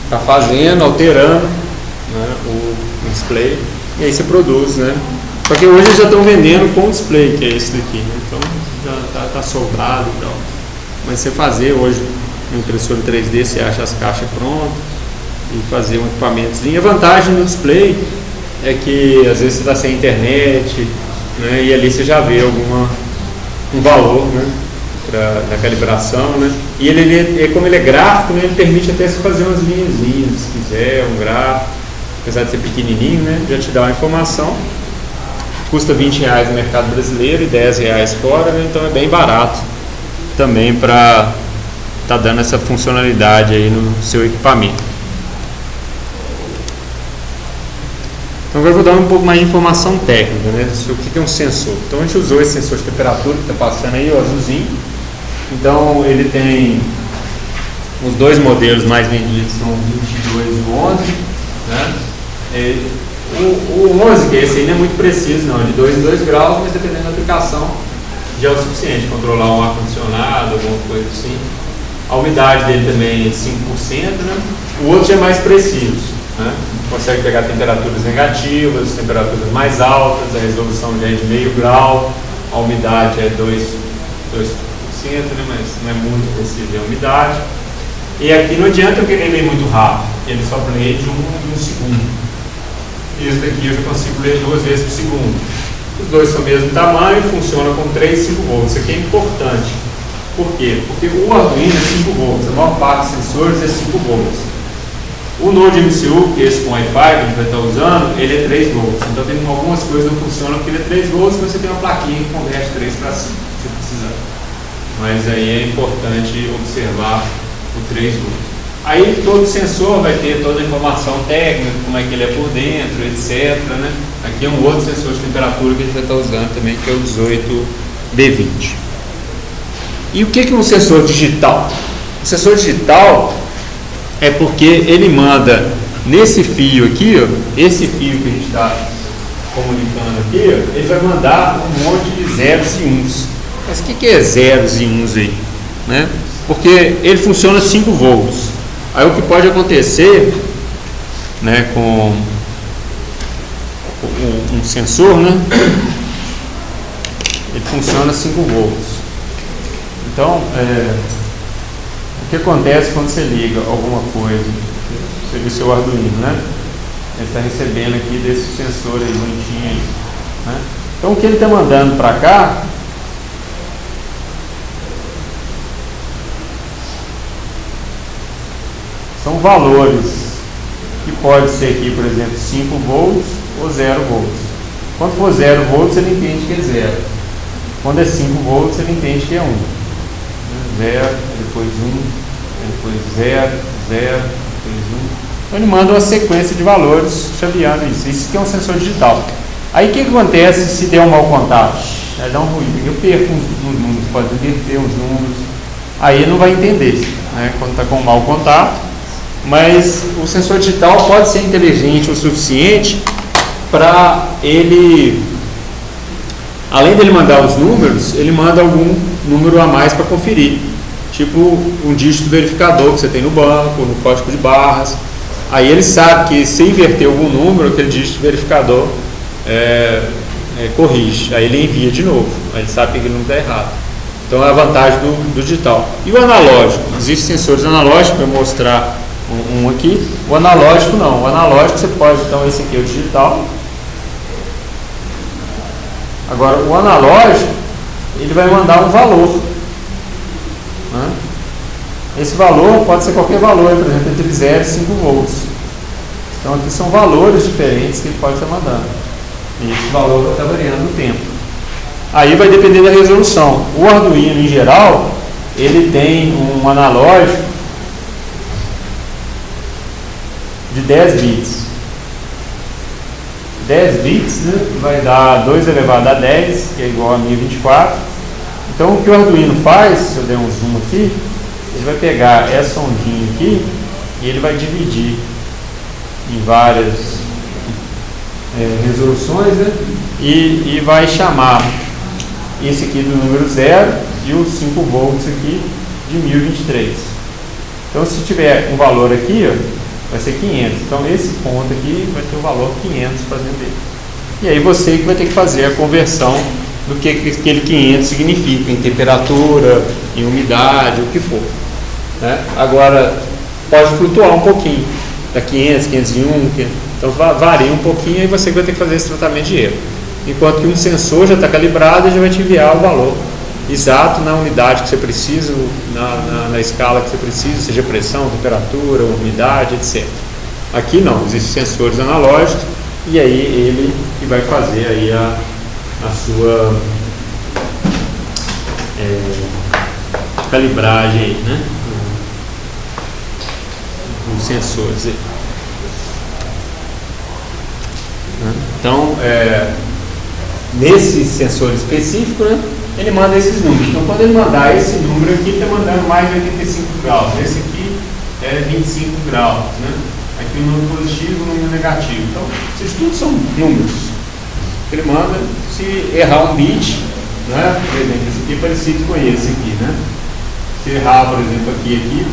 estar fazendo, alterando, né, o display, e aí você produz, né? Só que hoje eles já estão vendendo com o display, que é esse daqui, né? Então já está soldado e tal. Mas você fazer hoje uma impressora 3D, você acha as caixas prontas e fazer um equipamentozinho. A vantagem do display é que às vezes você está sem internet, né? E ali você já vê um valor, né? Da calibração, né? E ele, como ele é gráfico, né? Ele permite até você fazer umas linhazinhas, se quiser, um gráfico, apesar de ser pequenininho, né? Já te dá uma informação. Custa R$20 no mercado brasileiro e R$10 fora, né? Então é bem barato também para estar dando essa funcionalidade aí no seu equipamento. Então agora eu vou dar um pouco mais de informação técnica, né? O que é um sensor. Então a gente usou esse sensor de temperatura que está passando aí, o azulzinho. Então ele tem os dois modelos mais vendidos, são o 22 e o 11, né? O 11, que é esse aí, não é muito preciso não, de 2 em 2 graus, mas dependendo da aplicação já é o suficiente, controlar um ar-condicionado, alguma coisa assim. A umidade dele também é 5%, né? O outro já é mais preciso, né? Consegue pegar temperaturas negativas, temperaturas mais altas, a resolução já é de meio grau, a umidade é 2%, né? Mas não é muito preciso a umidade. E aqui não adianta eu querer ler muito rápido, ele só lê de 1 em 1 segundo. Esse daqui eu já consigo ler 2 vezes por segundo. Os dois são o mesmo tamanho, funcionam com 3 e 5 volts. Isso aqui é importante. Por quê? Porque o Arduino é 5 volts, a maior parte dos sensores é 5 volts. O Node MCU, que é esse com Wi-Fi que a gente vai estar usando, ele é 3 volts. Então tem algumas coisas que não funcionam porque ele é 3 volts, mas você tem uma plaquinha que converte 3 para 5, se precisar. Mas aí é importante observar o 3 volts. Aí todo sensor vai ter toda a informação técnica, como é que ele é por dentro, etc, né? Aqui é um outro sensor de temperatura que a gente vai estar usando também, que é o 18B20. E o que é um sensor digital? O sensor digital é porque ele manda nesse fio aqui, ó, esse fio que a gente está comunicando aqui, ó, ele vai mandar um monte de zeros e uns. Mas o que é zeros e uns aí? Né? Porque ele funciona 5 volts. Aí o que pode acontecer, né, com um sensor, né, ele funciona 5 volts. Então, o que acontece quando você liga alguma coisa Você viu seu Arduino, né? Ele está recebendo aqui desse sensor aí, bonitinho aí, né? Então o que ele está mandando para cá são valores que pode ser aqui, por exemplo, 5 volts ou 0 volts. Quando for 0 volts, ele entende que é 0. Quando é 5 volts, ele entende que é 1. 0, depois 1, depois 0, 0, depois 1. Então ele manda uma sequência de valores chaveando isso. Isso aqui é um sensor digital. Aí o que acontece se der um mau contato? Vai dar um ruído. Eu perco uns números, pode inverter uns números. Aí ele não vai entender, né, quando está com um mau contato. Mas o sensor digital pode ser inteligente o suficiente para ele, além dele mandar os números, ele manda algum número a mais para conferir. Tipo um dígito verificador que você tem no banco, no código de barras. Aí ele sabe que se inverter algum número, aquele dígito verificador corrige. Aí ele envia de novo. Aí ele sabe que ele não está errado. Então é a vantagem do digital. E o analógico? Existem sensores analógicos, para mostrar um aqui. O analógico não. O analógico você pode, então esse aqui é o digital. Agora o analógico, ele vai mandar um valor, né? Esse valor pode ser qualquer valor, por exemplo, entre 0 e 5 volts. Então aqui são valores diferentes que ele pode estar mandando. E esse valor vai estar variando no tempo. Aí vai depender da resolução. O Arduino, em geral, ele tem um analógico de 10 bits. 10 bits, né, vai dar 2 elevado a 10, que é igual a 1024. Então o que o Arduino faz, se eu der um zoom aqui, ele vai pegar essa ondinha aqui e ele vai dividir em várias resoluções, né, e vai chamar esse aqui do número 0 e os 5 volts aqui de 1023. Então se tiver um valor aqui, ó, vai ser 500. Então esse ponto aqui vai ter o valor 500 para dentro. E aí você que vai ter que fazer a conversão do que aquele 500 significa, em temperatura, em umidade, o que for, né? Agora pode flutuar um pouquinho, da 500, 501, então varia um pouquinho e você vai ter que fazer esse tratamento de erro. Enquanto que um sensor já está calibrado e já vai te enviar o valor exato na unidade que você precisa, na escala que você precisa, seja pressão, temperatura, umidade, etc. Aqui não, existem sensores analógicos e aí ele que vai fazer aí a sua calibragem aí, né? Os sensores aí. Então, nesse sensor específico, né, ele manda esses números. Então, quando ele mandar esse número aqui, ele está mandando mais de 85 graus. Esse aqui é 25 graus, né? Aqui o número positivo e o número negativo. Então, esses tudo são números. Ele manda, se errar um bit, né? Por exemplo, esse aqui é parecido com esse aqui, né? Se errar, por exemplo, aqui,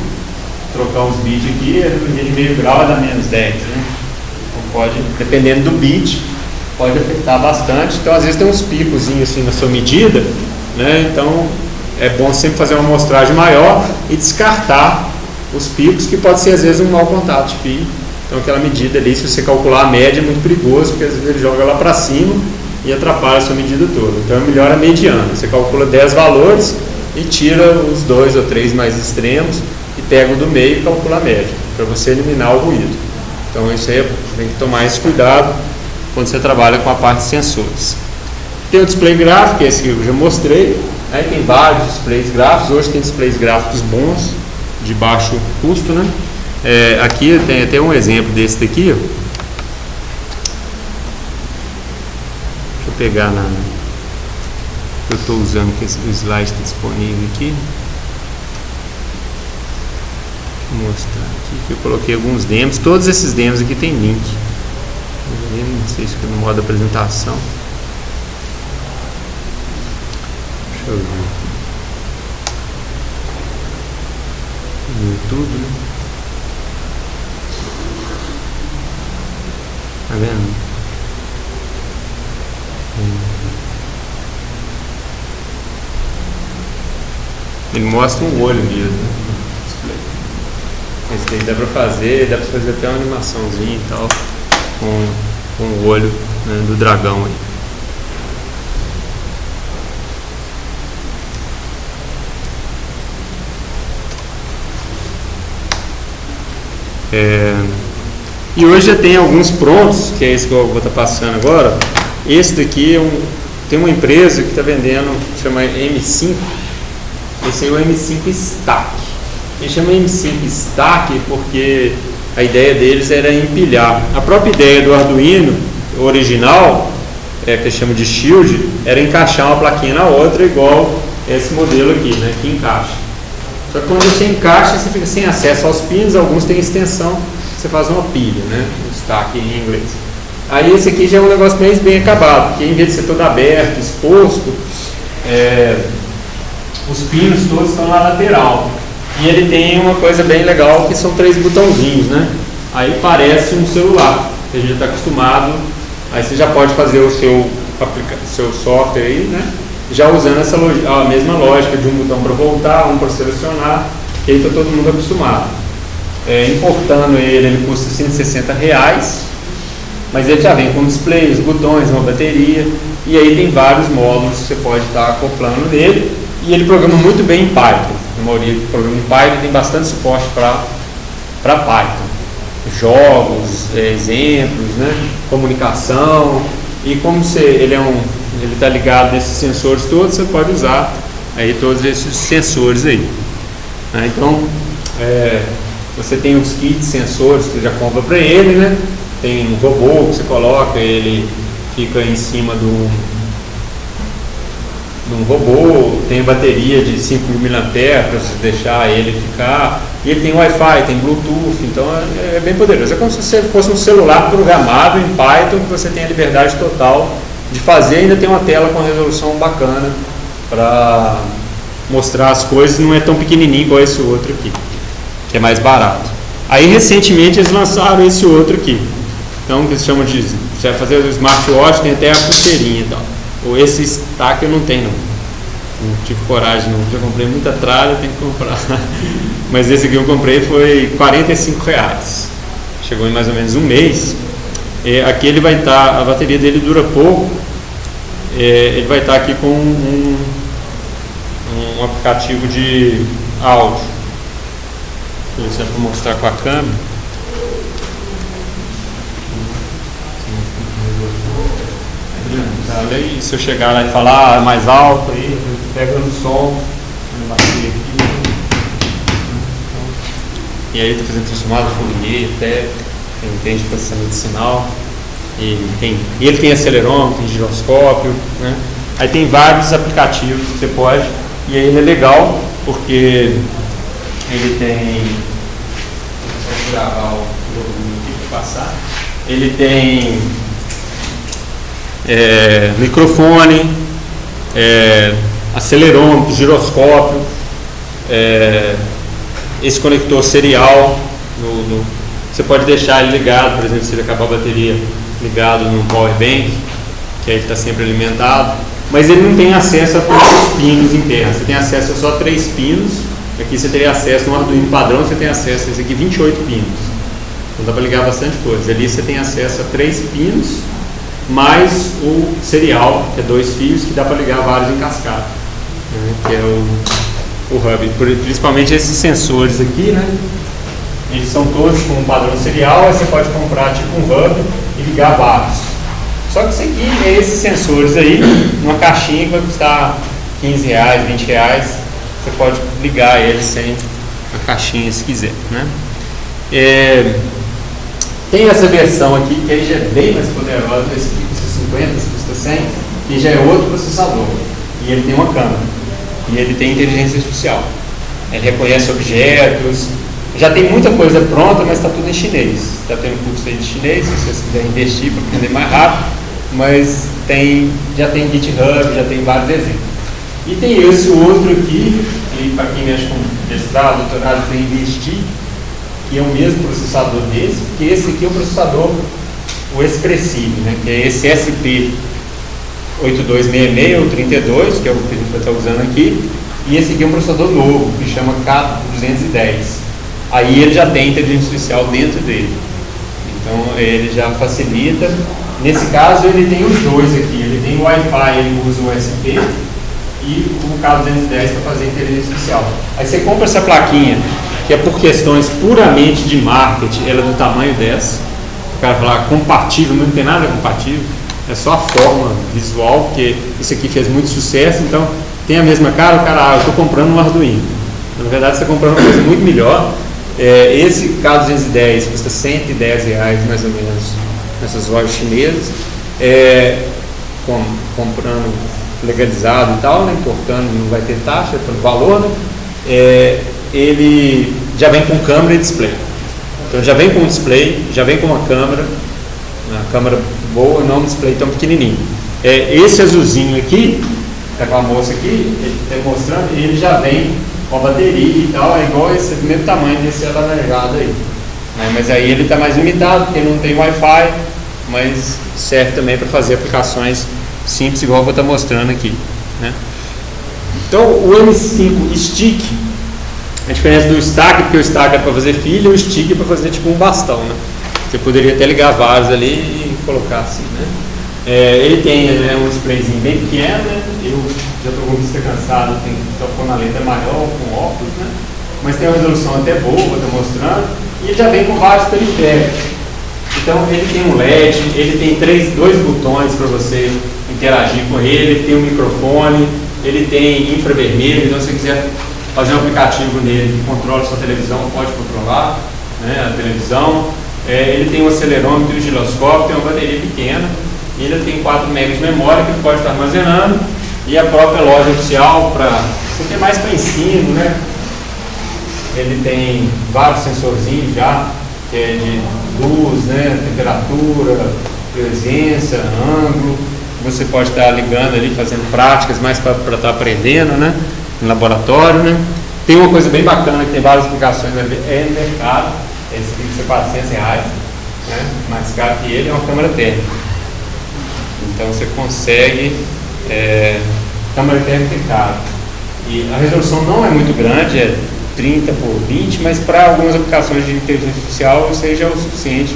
trocar uns bits aqui, de meio grau vai dar menos 10, né? Então, pode, dependendo do bit, pode afetar bastante. Então, às vezes tem uns picozinhos assim na sua medida, né? Então é bom sempre fazer uma amostragem maior e descartar os picos, que pode ser às vezes um mau contato de fio. Então aquela medida ali, se você calcular a média, é muito perigoso, porque às vezes ele joga lá para cima e atrapalha a sua medida toda. Então é melhor a mediana. Você calcula 10 valores e tira os 2 ou 3 mais extremos e pega o do meio e calcula a média, para você eliminar o ruído. Então isso aí tem que tomar esse cuidado quando você trabalha com a parte de sensores. Tem o display gráfico, esse que eu já mostrei. Aí tem vários displays gráficos. Hoje tem displays gráficos bons, de baixo custo, né? Aqui tem até um exemplo desse daqui, ó. Deixa eu pegar eu estou usando, que o slide está disponível aqui. Deixa eu mostrar aqui que eu coloquei alguns demos. Todos esses demos aqui tem link. Não sei se fica no modo apresentação. Deixa eu ver. No YouTube, né? Tá vendo? Ele mostra um olho mesmo, né? Esse Daí dá para fazer até uma animaçãozinha e tal, com o olho, né, do dragão aí. E hoje já tem alguns prontos, que é esse que eu vou estar passando agora. Esse daqui tem uma empresa que está vendendo, chama M5. Esse é o M5 Stack. Ele chama M5 Stack porque a ideia deles era empilhar. A própria ideia do Arduino original, que eles chamam de Shield, era encaixar uma plaquinha na outra, igual esse modelo aqui, né, que encaixa. Só que quando você encaixa, você fica sem acesso aos pinos. Alguns têm extensão, você faz uma pilha, né, um stack em inglês. Aí esse aqui já é um negócio mais bem acabado, porque em vez de ser todo aberto, exposto, os pinos todos estão na lateral. E ele tem uma coisa bem legal, que são 3 botãozinhos, né? Aí parece um celular, que a gente está acostumado. Aí você já pode fazer o seu software aí, né? Já usando a mesma lógica de um botão para voltar, um para selecionar, que aí está todo mundo acostumado. Importando ele custa R$160, mas ele já vem com display, os botões, uma bateria, e aí tem vários módulos que você pode estar acoplando nele, e ele programa muito bem em Python. A maioria do programa em Python tem bastante suporte para Python. Jogos, exemplos, né? Comunicação, e como ele está ligado nesses sensores todos, você pode usar aí todos esses sensores aí. Então, você tem os kits sensores que você já compra para ele, né? Tem um robô que você coloca, ele fica em cima de um robô, tem bateria de 5.000 mAh para você deixar ele ficar, e ele tem Wi-Fi, tem Bluetooth, então é bem poderoso. É como se você fosse um celular programado em Python, que você tem a liberdade total de fazer, ainda tem uma tela com resolução bacana para mostrar as coisas, não é tão pequenininho igual esse outro aqui, que é mais barato. Aí recentemente eles lançaram esse outro aqui, então que eles chamam de, você vai fazer o smartwatch, tem até a pulseirinha e tal. Ou esse Stack eu não tenho, não tive coragem, não. Já comprei muita tralha, tenho que comprar. Mas esse aqui eu comprei foi R$45. Chegou em mais ou menos um mês. Aqui ele vai estar, a bateria dele dura pouco. Ele vai estar aqui com um aplicativo de áudio. Por exemplo, vou mostrar com a câmera. Aí, se eu chegar lá e falar mais alto, aí pega no som, e aí está fazendo transformada Fourier, até entende processamento de sinal, e ele tem acelerômetro, tem giroscópio, né? Aí tem vários aplicativos que você pode, e aí ele é legal porque ele tem, vou gravar o volume aqui para passar, ele tem microfone, acelerômetro, giroscópio, esse conector serial, você pode deixar ele ligado, por exemplo, se ele acabar a bateria, ligado no power bank, que aí está sempre alimentado, mas ele não tem acesso a todos os pinos internos, você tem acesso a só 3 pinos, aqui você teria acesso no Arduino padrão, você tem acesso a esse aqui 28 pinos, então dá para ligar bastante coisa. Ali você tem acesso a 3 pinos, mais o serial, que é 2 fios, que dá para ligar vários em cascata, né, que é o hub. Principalmente esses sensores aqui, né, eles são todos com um padrão serial, aí você pode comprar tipo um hub e ligar vários. Só que isso aqui é esses sensores aí, numa caixinha que vai custar R$15, R$20, você pode ligar eles sem a caixinha se quiser, né. Tem essa versão aqui, que aí já é bem mais poderosa, esse aqui custa 50, esse custa 100, e já é outro processador, e ele tem uma câmera, e ele tem inteligência artificial, ele reconhece objetos, já tem muita coisa pronta, mas está tudo em chinês, está tendo curso aí de chinês, se vocês quiserem investir para aprender mais rápido, mas já tem GitHub, já tem vários exemplos. E tem esse outro aqui, para quem mexe com mestrado, doutorado, para investir, que é o mesmo processador desse, porque esse aqui é o processador, o expressivo, né, que é esse SP8266 ou 32, que é o que a gente vai estar usando aqui, e esse aqui é um processador novo, que chama K210. aí ele já tem inteligência artificial dentro dele. Então ele já facilita. Nesse caso ele tem os dois aqui, ele tem o Wi-Fi, ele usa o USB e o cabo 210 para fazer inteligência artificial. Aí você compra essa plaquinha, que é por questões puramente de marketing, ela é do tamanho dessa. O cara fala compatível, não tem nada compatível, é só a forma visual, porque isso aqui fez muito sucesso, então tem a mesma cara, o cara, eu estou comprando um Arduino. Na verdade você está comprando uma coisa muito melhor. Esse K210 custa R$110 mais ou menos nessas lojas chinesas, comprando legalizado e tal, né, importando, não vai ter taxa pelo valor, né, ele já vem com câmera e display. Então já vem com um display, já vem com uma câmera boa, não um display tão pequenininho. Esse azulzinho aqui, tá com a moça aqui, ele está mostrando, ele já vem com a bateria e tal, é igual esse mesmo tamanho desse alaranjado aí. Mas aí ele está mais limitado, porque ele não tem Wi-Fi, mas serve também para fazer aplicações simples, igual eu vou estar mostrando aqui, né? Então o M5 Stick, a diferença do stack, porque o stack é para fazer filho, o stick é para fazer tipo um bastão, né? Você poderia até ligar vários ali e colocar assim, né? Ele tem um displayzinho bem pequeno, né? Eu já estou com vista cansado, estou com a letra maior, com óculos, né? Mas tem uma resolução até boa, vou estar mostrando, e ele já vem com vários periféricos. Então ele tem um LED, ele tem dois botões para você interagir com ele tem um microfone, ele tem infravermelho, então se você quiser fazer um aplicativo nele que controla a sua televisão, pode controlar, né, a televisão. Ele tem um acelerômetro e um giroscópio, tem uma bateria pequena, e ele tem 4 MB de memória que ele pode estar armazenando, e a própria loja oficial, porque é mais para ensino, né? Ele tem vários sensorzinhos já, que é de luz, né, temperatura, presença, ângulo. Você pode estar ligando ali, fazendo práticas mais para estar aprendendo, né, no laboratório, né. Tem uma coisa bem bacana que tem várias aplicações no mercado, esse aqui custa R$400, né, mais caro que ele, é uma câmera térmica. Então você consegue, câmera térmica é caro. E a resolução não é muito grande, é 30 por 20, mas para algumas aplicações de inteligência artificial seja o suficiente.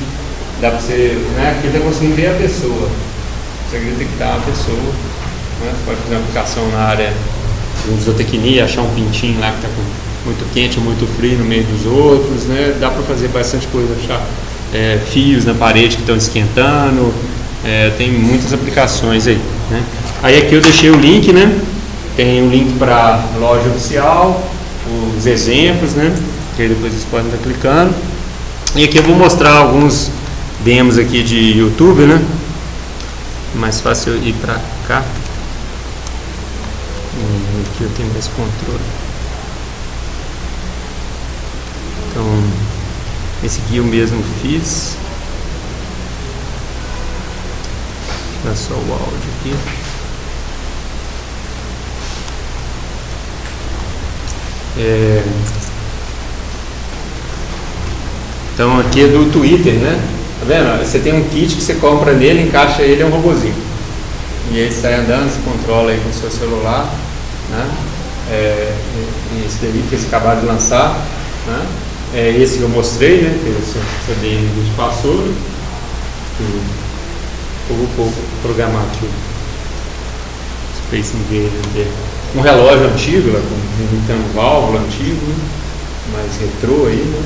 Dá para você, né, porque ele está conseguindo ver a pessoa, consegue detectar a pessoa, né? Você pode fazer uma aplicação na área de zootecnia, achar um pintinho lá que está muito quente ou muito frio no meio dos outros, né? Dá para fazer bastante coisa, achar fios na parede que estão esquentando, tem muitas aplicações aí, né? Aí aqui eu deixei o link, né? Tem um link para a loja oficial, os exemplos, né? Que aí depois vocês podem estar clicando. E aqui eu vou mostrar alguns demos aqui de YouTube, né? Mais fácil eu ir para cá. Aqui eu tenho mais controle. Então, esse aqui eu mesmo fiz. Olha só o áudio aqui. Então aqui é do Twitter, né? Tá vendo? Você tem um kit que você compra nele, encaixa ele, é um robozinho. E aí você sai andando, você controla aí com o seu celular, né? Esse daí que eles acabaram de lançar, né? Esse que eu mostrei, né? Que você te passou, né? Eu vou programar aqui o Space Invader. Um relógio antigo, lá, imitando um válvula antigo, né? Mais retrô aí, né?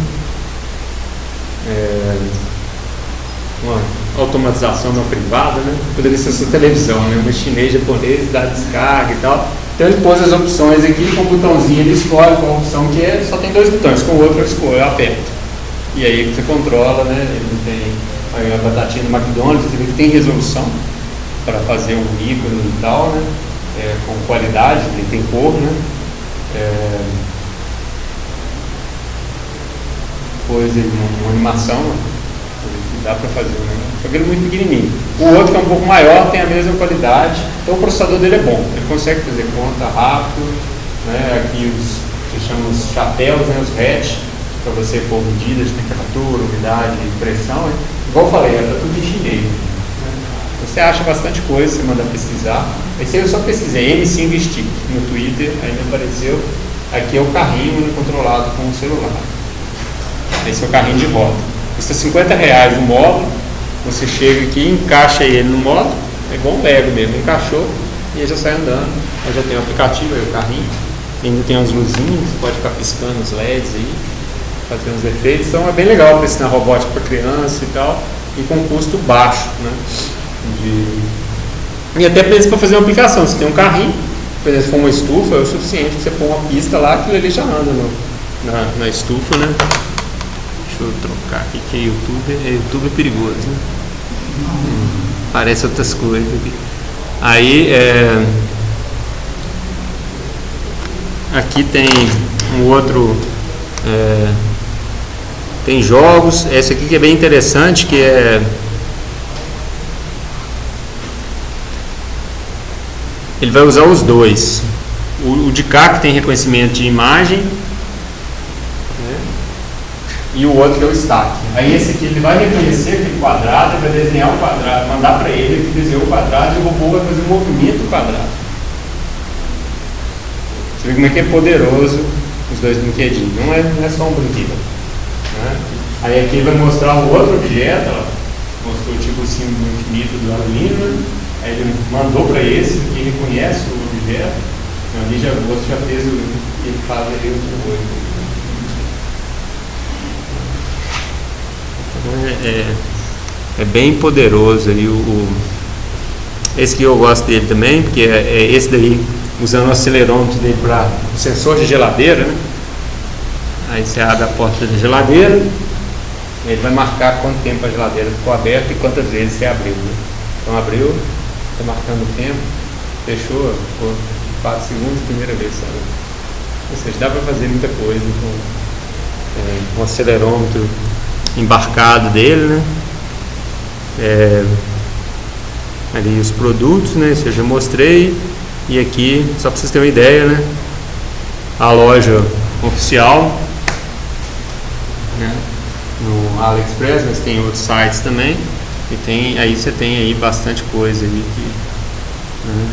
Uma automatização não privada, né? Poderia ser sua televisão, né? Um chinês, japonês, dá descarga e tal. Então ele pôs as opções aqui, com o botãozinho ele escolhe qual opção que é, só tem 2 botões, com o outro eu escolho, eu aperto. E aí você controla, né? Ele tem aí a batatinha do McDonald's, você vê que tem resolução para fazer um ícone e tal, né? Com qualidade, ele tem cor, né? Depois uma animação, dá para fazer, né? Só que ele é muito pequenininho. O outro que é um pouco maior tem a mesma qualidade, então o processador dele é bom, ele consegue fazer conta rápido, né? Aqui se chama os chapéus, né? Os hatch, para você pôr medidas de temperatura, umidade, pressão, né? Igual eu falei, está tudo em chinês. Você acha bastante coisa, você manda pesquisar. Esse aí eu só pesquisei, M5 Stick, no Twitter, aí me apareceu. Aqui é o carrinho, né, controlado com o celular. Esse é o carrinho de roda. Custa R$50 o módulo. Você chega aqui, encaixa ele no módulo, é igual um Lego mesmo, encaixou e ele já sai andando. Aí já tem o aplicativo, aí o carrinho. Ainda tem umas luzinhas, você pode ficar piscando os LEDs aí, fazer uns efeitos. Então é bem legal para ensinar robótica para criança e tal, e com custo baixo, né? E até para fazer uma aplicação. Você tem um carrinho, por exemplo, se for uma estufa, é o suficiente. Você pôr uma pista lá, aquilo ali já anda na estufa, né? Deixa eu trocar aqui, que YouTube é perigoso, né? Parece outras coisas aqui. Aí, aqui tem um outro, tem jogos. Esse aqui que é bem interessante, que ele vai usar os dois. O de cá, que tem reconhecimento de imagem, né? E o outro que é o stack. Aí esse aqui ele vai reconhecer aquele quadrado, vai desenhar o quadrado, mandar para ele que desenhou o quadrado, e o robô vai fazer o movimento do quadrado. Você vê como é que é poderoso os dois brinquedinhos. Não é só um brinquedo, né? Aí aqui ele vai mostrar um outro objeto, ó. Mostrou tipo o símbolo infinito do Arduino. Aí ele mandou para esse, que ele conhece o objeto. Ali você já fez ele faz ali o outro. É bem poderoso aí esse que eu gosto dele também, porque é esse daí, usando o acelerômetro dele para o sensor de geladeira, né? Aí você abre a porta da geladeira, ele vai marcar quanto tempo a geladeira ficou aberta e quantas vezes você abriu, né? Então abriu, está marcando o tempo, fechou, ficou 4 segundos, primeira vez, sabe? Ou seja, dá para fazer muita coisa com um acelerômetro embarcado dele, né? Ali os produtos, né? Isso eu já mostrei. E aqui, só para vocês terem uma ideia, né? A loja oficial, né? No AliExpress, mas tem outros sites também. E aí você tem aí bastante coisa aí né?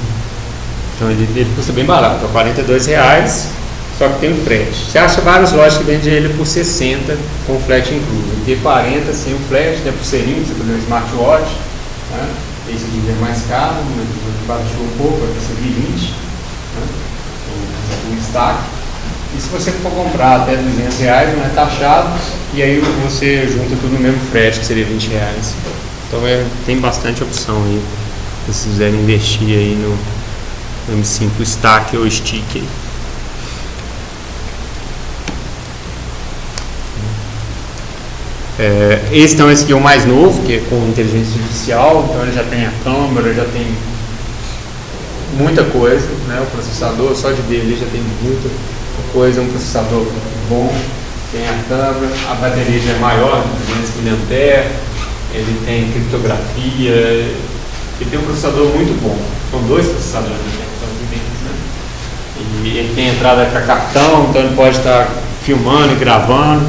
Então ele custa bem barato, R$42, só que tem o frete. Você acha várias lojas que vendem ele por 60 com o frete incluso. Ele tem 40 sem o frete, tem a pulseirinha, você fazer um smartwatch, né? Esse aqui é mais caro, baixou um pouco, vai ser 20, né? O destaque. E se você for comprar até R$200, não é taxado, e aí você junta tudo no mesmo frete, que seria R$20. Então tem bastante opção aí, se vocês quiserem investir aí no M5 Stack ou Stick aí. Esse aqui é o mais novo, que é com inteligência artificial, então ele já tem a câmera, já tem muita coisa, né? O processador, só de ver ele já tem muita coisa, um processador bom, tem a câmera, a bateria já é maior, 200 mAh, ele tem criptografia, ele tem um processador muito bom, são 2 processadores, né? E ele tem entrada para cartão, então ele pode estar filmando e gravando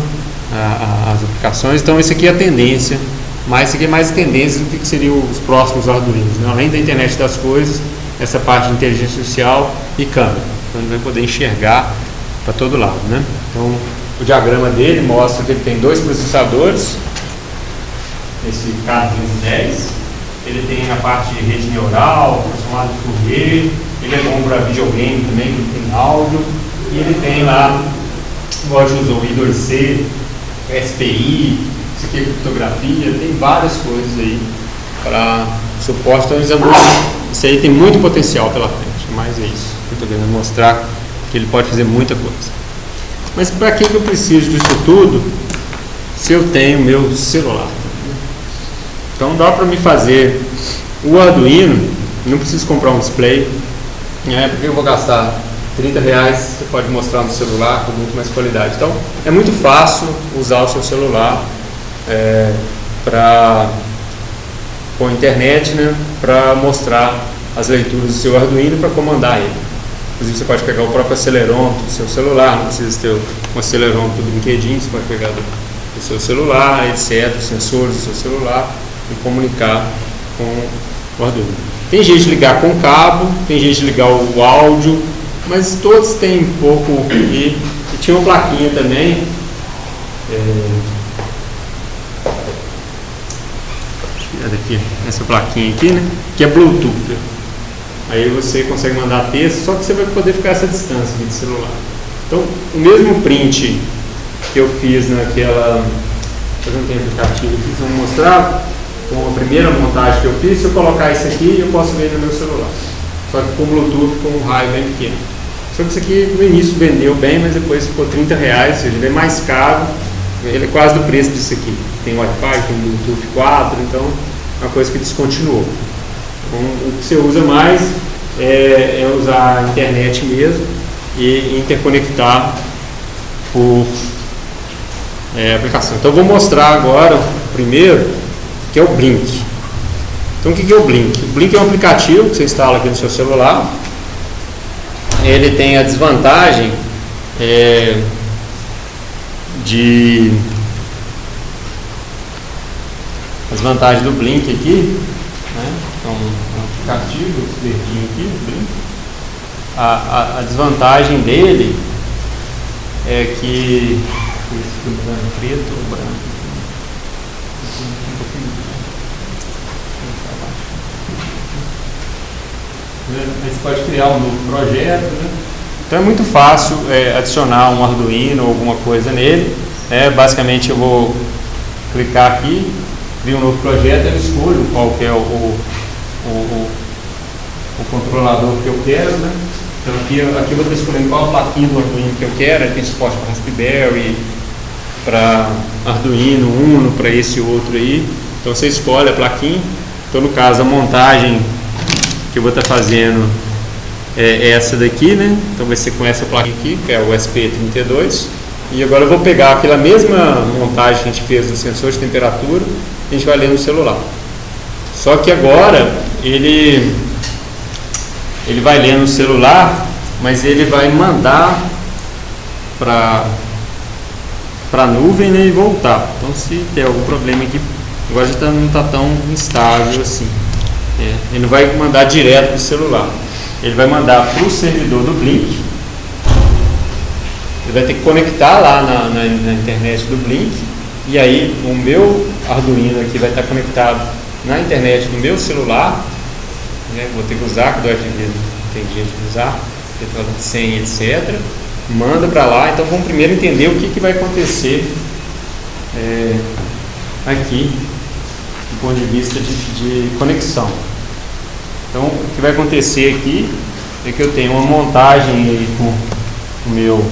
as aplicações. Então esse aqui é a tendência, mas esse aqui é mais tendência do que seriam os próximos Arduinos, né? Além da internet das coisas, essa parte de inteligência artificial e câmera, então ele vai poder enxergar para todo lado, né? Então o diagrama dele mostra que ele tem 2 processadores, esse K210, ele tem a parte de rede neural, transformado de Fourier, ele é bom para videogame também, ele tem áudio, e ele tem lá, igual já usou o I2C, SPI, isso aqui é criptografia, tem várias coisas aí para suporte. Então isso aí tem muito potencial pela frente, mas é isso que eu estou querendo mostrar, que ele pode fazer muita coisa. Mas para que eu preciso disso tudo se eu tenho meu celular? Então dá para me fazer o Arduino, não preciso comprar um display, né? Porque eu vou gastar R$30, você pode mostrar no celular com muito mais qualidade. Então é muito fácil usar o seu celular com a internet, né, para mostrar as leituras do seu Arduino, para comandar ele. Inclusive você pode pegar o próprio acelerômetro do seu celular, não precisa ter um acelerômetro do brinquedinho, você pode pegar do seu celular, etc., os sensores do seu celular, e comunicar com o Arduino. Tem jeito de ligar com cabo, tem jeito de ligar o áudio, mas todos têm um pouco. E tinha uma plaquinha também, Aqui, essa plaquinha aqui, né, que é Bluetooth. Aí você consegue mandar texto, só que você vai poder ficar essa distância aqui de celular. Então, o mesmo print que eu fiz naquela... Eu não tenho aplicativo aqui, vou mostrar. Com a primeira montagem que eu fiz, se eu colocar isso aqui, eu posso ver no meu celular. Só que com Bluetooth, com um raio bem pequeno. Só que isso aqui no início vendeu bem, mas depois ficou R$30, ou seja, ele é mais caro. Ele é quase do preço disso aqui. Tem Wi-Fi, tem Bluetooth 4, então é uma coisa que descontinuou. Então, o que você usa mais é usar a internet mesmo e interconectar por aplicação. Então eu vou mostrar agora primeiro que é o Blink. Então o que é o Blink? O Blink é um aplicativo que você instala aqui no seu celular. Ele tem a desvantagem as vantagens do Blink aqui, né? Então, um aplicativo, esse verdinho aqui, o Blink. A desvantagem dele é que preto ou branco. Você pode criar um novo projeto, né? Então é muito fácil adicionar um Arduino ou alguma coisa nele. Basicamente eu vou clicar aqui, crio um novo projeto, eu escolho qual que é o controlador que eu quero, né? Então aqui eu vou estar escolhendo qual a plaquinha do Arduino que eu quero. Ele tem suporte para Raspberry, para Arduino Uno, para esse outro aí. Então você escolhe a plaquinha. Então no caso a montagem que eu vou estar fazendo é essa daqui, né? Então vai ser com essa plaquinha aqui, que é o SP32. E agora eu vou pegar aquela mesma montagem que a gente fez do sensor de temperatura e a gente vai ler no celular. Só que agora ele vai ler no celular, mas ele vai mandar para a nuvem, né, e voltar. Então se der algum problema aqui, agora já não está tão instável assim. Ele não vai mandar direto do celular. Ele vai mandar para o servidor do Blink. Ele vai ter que conectar lá na internet do Blink. E aí o meu Arduino aqui vai estar conectado na internet do meu celular. Vou ter que usar, que do FV tem jeito de usar, senha, etc. Manda para lá. Então vamos primeiro entender o que vai acontecer aqui do ponto de vista de conexão. Então o que vai acontecer aqui é que eu tenho uma montagem aí com o meu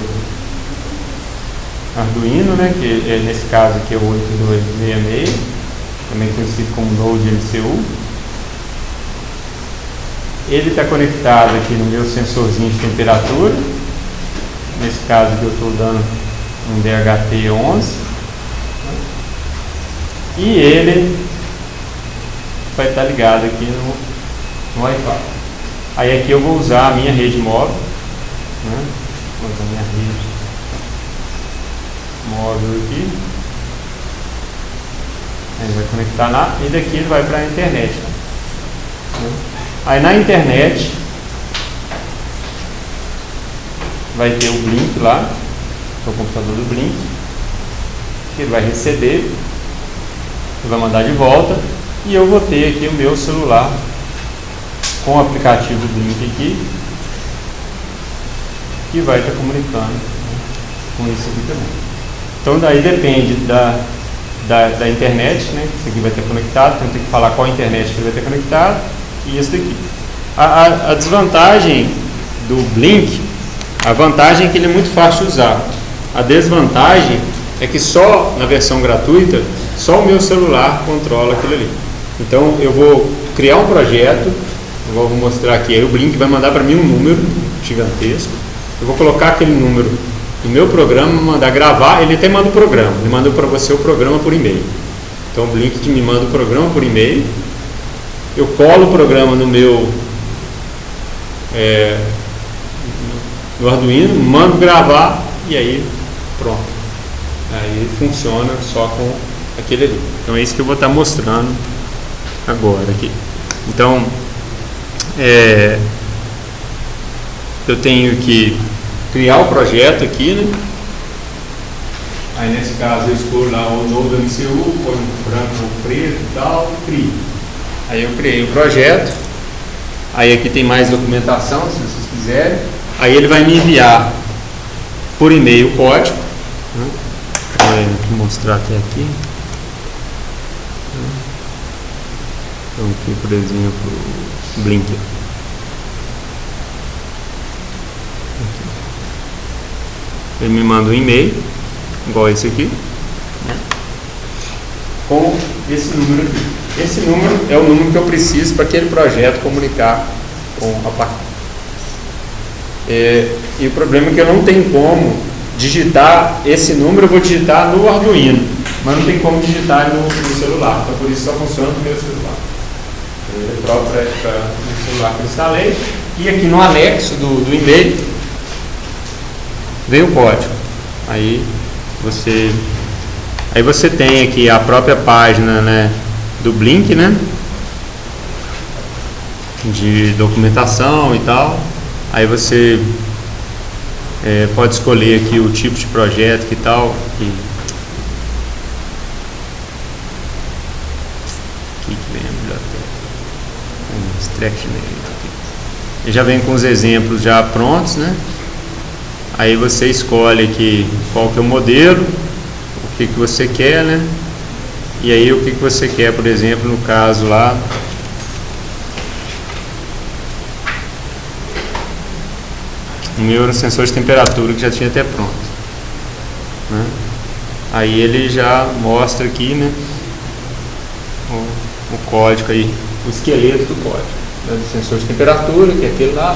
Arduino, né, que nesse caso aqui é o 8266, também conhecido como Node MCU. Ele está conectado aqui no meu sensorzinho de temperatura. Nesse caso aqui eu estou dando um DHT11. E ele vai estar ligado aqui no Wi-Fi. Aí aqui eu vou usar a minha rede móvel, né? Vou usar a minha rede móvel aqui. Aí vai conectar lá e daqui ele vai para a internet. Né? Aí na internet vai ter o Blink lá, que é o computador do Blink, que ele vai receber, ele vai mandar de volta, e eu vou ter aqui o meu celular com o aplicativo do Blink aqui, que vai estar comunicando com isso aqui também. Então daí depende da internet, né? Isso aqui vai estar conectado, então tem que falar qual internet que ele vai ter conectado e isso daqui. A desvantagem do Blink, a vantagem é que ele é muito fácil de usar. A desvantagem é que só na versão gratuita, só o meu celular controla aquilo ali. Então eu vou criar um projeto, eu vou mostrar aqui, aí o Blink vai mandar para mim um número gigantesco, eu vou colocar aquele número no meu programa, mandar gravar, ele até manda o programa, ele manda para você o programa por e-mail. Então o Blink me manda o programa por e-mail, eu colo o programa no meu no Arduino, mando gravar e aí pronto. Aí funciona só com aquele ali. Então é isso que eu vou estar mostrando agora aqui. Então eu tenho que criar o projeto aqui, né? Aí nesse caso eu escolho lá o Node MCU, põe um branco ou preto e tal, crio. Aí eu criei o projeto. Aí aqui tem mais documentação, se vocês quiserem. Aí ele vai me enviar por e-mail o código. Vou mostrar até aqui. Então aqui, por exemplo, Blink. Ele me manda um e-mail, igual esse aqui, com esse número aqui. Esse número é o número que eu preciso para aquele projeto comunicar com a placa. E o problema é que eu não tenho como digitar esse número, eu vou digitar no Arduino, mas não tem como digitar no celular, então por isso só funciona no meu celular. Ele é próprio para o celular que eu instalei. E aqui no anexo do e-mail vem o código. Aí você tem aqui a própria página, né, do Blink, né, de documentação e tal. Aí você pode escolher aqui o tipo de projeto que tal. Aqui que vem a biblioteca. Extraction. Ele já vem com os exemplos já prontos, né? Aí você escolhe aqui qual que é o modelo, o que você quer, né? E aí o que você quer, por exemplo, no caso lá. O meu era um sensor de temperatura que já tinha até pronto, né? Aí ele já mostra aqui, né, o código aí, o esqueleto do código, né, do sensor de temperatura, que é aquele lá,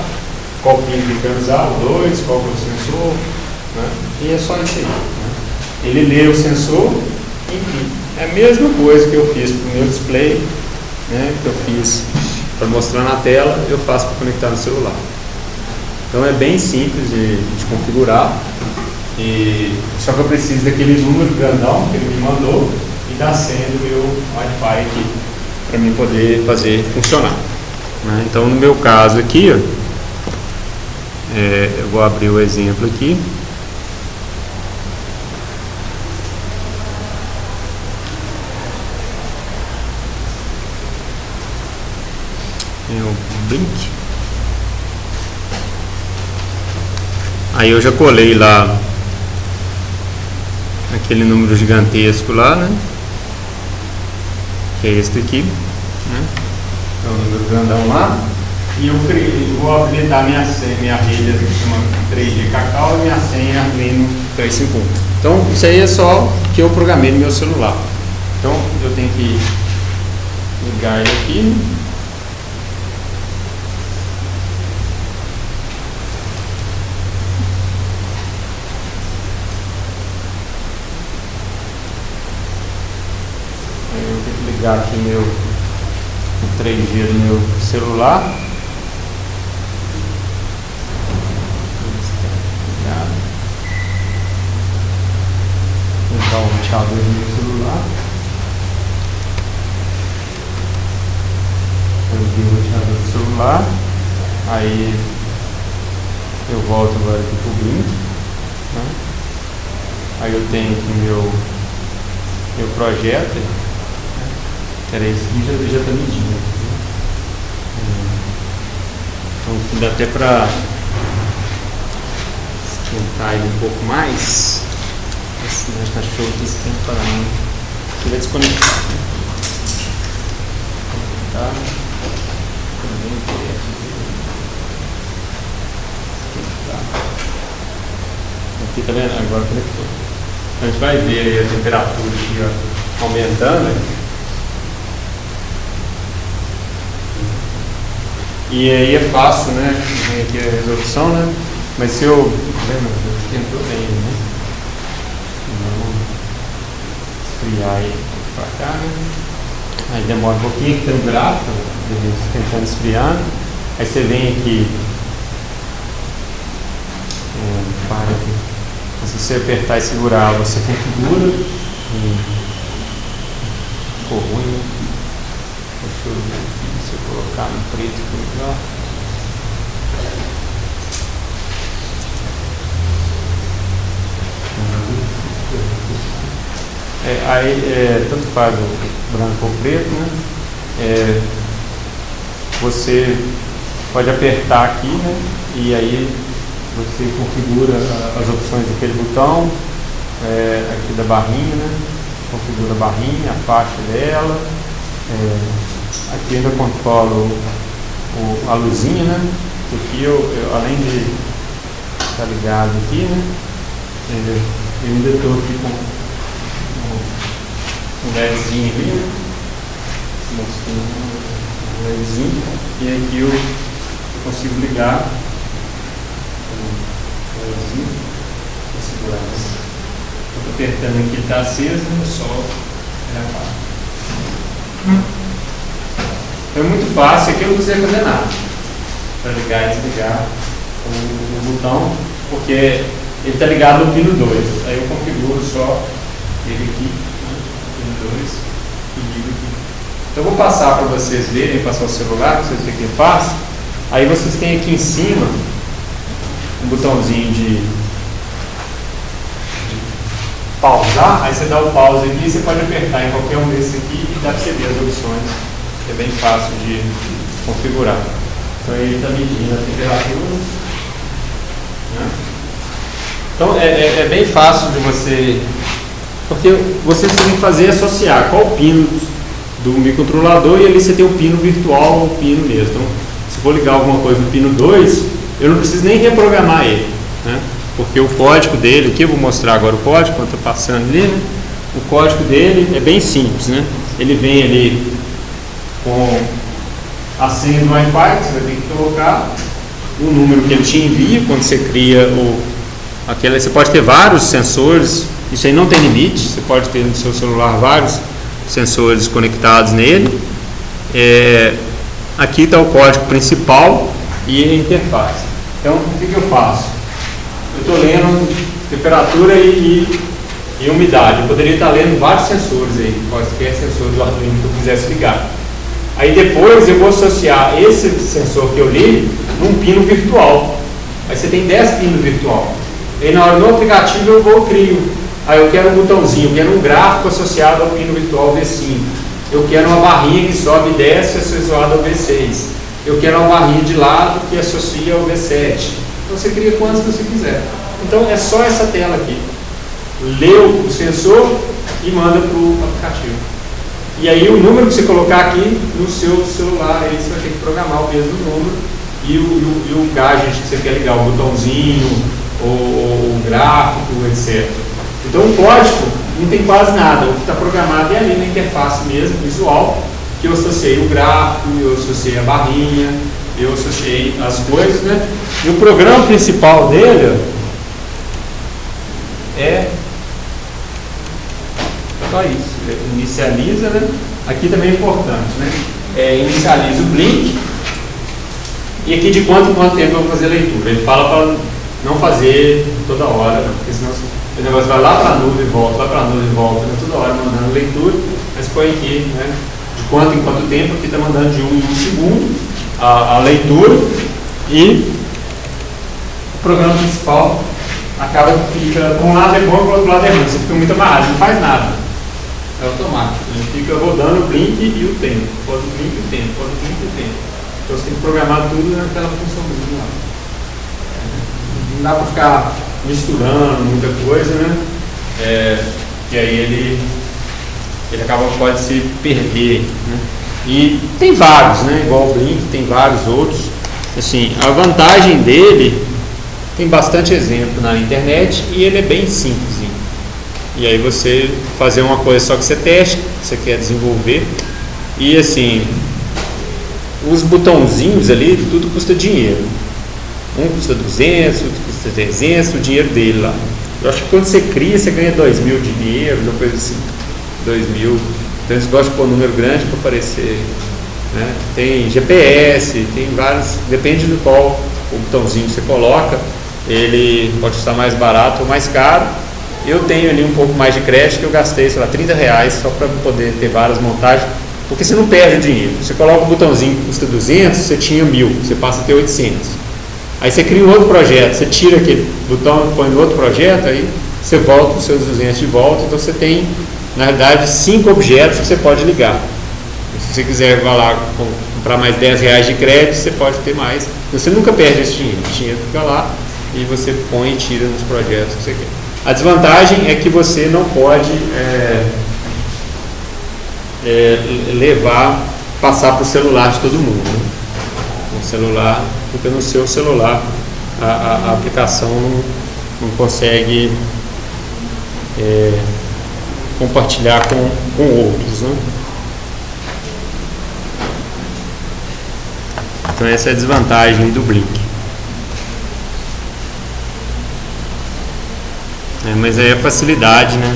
qual pino que quer usar, o 2, qual que é o sensor, né? E é só isso aí, né? Ele lê o sensor, enfim, é a mesma coisa que eu fiz para o meu display, né, que eu fiz para mostrar na tela, eu faço para conectar no celular. Então é bem simples de configurar, só que eu preciso daquele número grandão que ele me mandou e da senha do meu Wi-Fi aqui, para mim poder fazer funcionar, né? Então no meu caso aqui, ó, eu vou abrir o exemplo aqui. É o Blink. Aí eu já colei lá aquele número gigantesco lá, né? Que é este aqui, né? É o número grandão lá. E eu vou habilitar minha rede que chama 3G Cacau e minha senha Arduino 351. Então isso aí é só que eu programei no meu celular. Então eu tenho que ligar ele aqui. Ligar aqui o 3G do meu celular. Ligar o roteador do meu celular. Eu liguei o roteador do celular. Aí eu volto agora aqui pro Blink, né? Aí eu tenho aqui meu projeto. Era esse que já está medindo, né? Então dá até para esquentar ele um pouco mais. Esse cachorro aqui esquenta para mim. Ele vai desconectar, né? Tá? Aqui tá vendo? Agora conectou. A gente vai ver aí a temperatura aqui, ó, aumentando, né? E aí é fácil, né? Vem aqui a resolução, né? Mas se eu... Lembra? Esquentou bem, né? Vamos esfriar aí pra cá, né? Aí demora um pouquinho, que tem um gráfico, tentando esfriar. Aí você vem aqui. Para aqui. Se você apertar e segurar, você configura. Ficou ruim, né? Deixa eu ver aqui, se eu colocar no preto ficou melhor. tanto faz o branco ou o preto, né? Você pode apertar aqui, né? E aí você configura as opções daquele botão, aqui da barrinha, né? Configura a barrinha, a faixa dela. Aqui ainda controlo a luzinha, né? Aqui eu além de estar ligado aqui, né? Eu ainda estou aqui com um LEDzinho ali, né? Um LEDzinho, e aqui eu consigo ligar o LEDzinho. Vou segurar assim. Estou apertando aqui, está aceso, é só apagar. É muito fácil, aqui eu não precisa fazer nada para ligar e desligar o botão, porque ele está ligado no pino 2. Aí eu configuro só ele aqui, né, pino 2, e ligo aqui. Então eu vou passar para vocês verem, passar o celular, para vocês verem o que eu faço. Aí vocês têm aqui em cima um botãozinho de pausar, aí você dá o pause aqui e você pode apertar em qualquer um desses aqui e dá para você ver as opções. É bem fácil de configurar. Então ele está medindo a temperatura, né? Então é bem fácil de você, porque você tem que fazer associar qual o pino do microcontrolador e ali você tem o pino virtual ou o pino mesmo. Então, se for ligar alguma coisa no pino 2, eu não preciso nem reprogramar ele, né? Porque o código dele, aqui eu vou mostrar agora o código, quando está passando ali, né? O código dele é bem simples, né? Ele vem ali com a senha do Wi-Fi, que você vai ter que colocar o número que ele te envia quando você cria você pode ter vários sensores, isso aí não tem limite, você pode ter no seu celular vários sensores conectados nele. Aqui está o código principal e a interface. Então, o que eu faço? Eu estou lendo temperatura e umidade. Eu poderia estar lendo vários sensores aí, qualquer sensor do Arduino que eu quisesse ligar. Aí depois eu vou associar esse sensor que eu li num pino virtual. Aí você tem 10 pinos virtual. Aí na hora do aplicativo eu crio. Aí eu quero um botãozinho, eu quero um gráfico associado ao pino virtual V5. Eu quero uma barrinha que sobe e desce associada ao V6. Eu quero uma barrinha de lado que associa ao V7. Então você cria quantos você quiser. Então é só essa tela aqui. Lê o sensor e manda para o aplicativo. E aí o número que você colocar aqui no seu celular, aí você vai ter que programar o mesmo número e o gadget que você quer ligar, o botãozinho, o gráfico, etc. Então o código não tem quase nada, o que está programado é ali na interface mesmo, visual, que eu associei o gráfico, eu associei a barrinha, eu associei as coisas, né? E o programa principal dele é só isso, inicializa, né? Aqui também é importante, né? Inicializa o blink e aqui de quanto em quanto tempo eu vou fazer a leitura. Ele fala para não fazer toda hora, porque senão o negócio vai lá para a nuvem e volta, lá para a nuvem e volta, né? Toda hora mandando leitura, mas põe aqui, né? De quanto em quanto tempo, aqui está mandando de 1 em 1 segundo a leitura e o programa principal acaba que fica, um lado é bom e o outro lado é ruim, você fica muito amarrado, não faz nada. É automático, ele fica rodando o blink e o tempo, roda o blink e o tempo, roda o blink e o tempo. Então você tem que programar tudo naquela funçãozinha lá. Não dá para ficar misturando muita coisa, né? E aí ele pode se perder, né? E tem vários, né? Igual o blink, tem vários outros. Assim, a vantagem dele, tem bastante exemplo na internet e ele é bem simples. E aí você fazer uma coisa só que você testa, que você quer desenvolver. E assim, os botãozinhos ali, tudo custa dinheiro. Um custa 200, outro custa 300, o dinheiro dele lá. Eu acho que quando você cria, você ganha 2.000 de dinheiro, uma coisa assim, 2.000. Então eles gostam de pôr um número grande para aparecer, né? Tem GPS, tem vários, depende do qual o botãozinho que você coloca, ele pode estar mais barato ou mais caro. Eu tenho ali um pouco mais de crédito, que eu gastei, sei lá, R$30 só para poder ter várias montagens, porque você não perde o dinheiro. Você coloca um botãozinho que custa 200, você tinha 1.000, você passa a ter 800. Aí você cria um outro projeto, você tira aquele botão e põe no outro projeto, aí você volta os seus 200 de volta, então você tem na realidade, 5 objetos que você pode ligar. Se você quiser vai lá comprar mais R$10 de crédito, você pode ter mais. Você nunca perde esse dinheiro. O dinheiro fica lá e você põe e tira nos projetos que você quer. A desvantagem é que você não pode passar para o celular de todo mundo. Né? O celular fica no seu celular. A aplicação não consegue compartilhar com outros. Né? Então essa é a desvantagem do Blink. Mas aí a facilidade, né,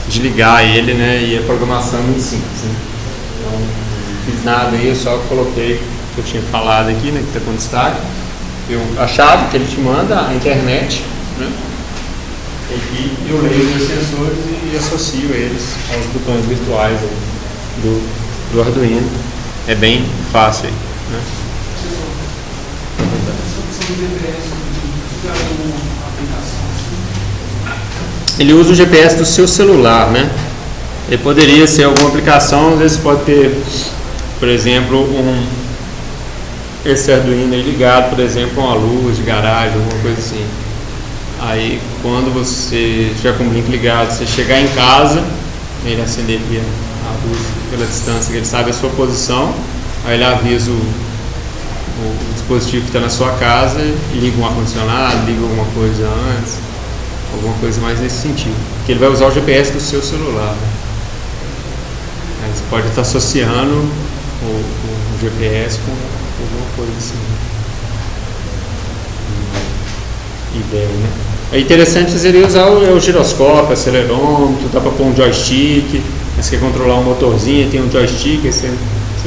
de ligar ele, né, e a programação é muito simples. Né? Então não fiz nada aí, eu só coloquei o que eu tinha falado aqui, né, que está com destaque. A chave que ele te manda, a internet, né? E aqui eu leio os sensores e associo eles aos botões virtuais aí do Arduino. É bem fácil aí, né? Ele usa o GPS do seu celular, né? Ele poderia ser alguma aplicação, às vezes pode ter, por exemplo, esse Arduino aí ligado, por exemplo, a uma luz de garagem, alguma coisa assim. Aí, quando você estiver com o Blink ligado, você chegar em casa, ele acenderia a luz pela distância, que ele sabe a sua posição, aí ele avisa o dispositivo que está na sua casa, liga um ar-condicionado, liga alguma coisa antes, alguma coisa mais nesse sentido. Porque ele vai usar o GPS do seu celular. Né? Aí você pode estar associando o GPS com alguma coisa assim. Ideia, né? É interessante seria usar o giroscópio, acelerômetro, dá para pôr um joystick, você quer controlar um motorzinho, tem um joystick, você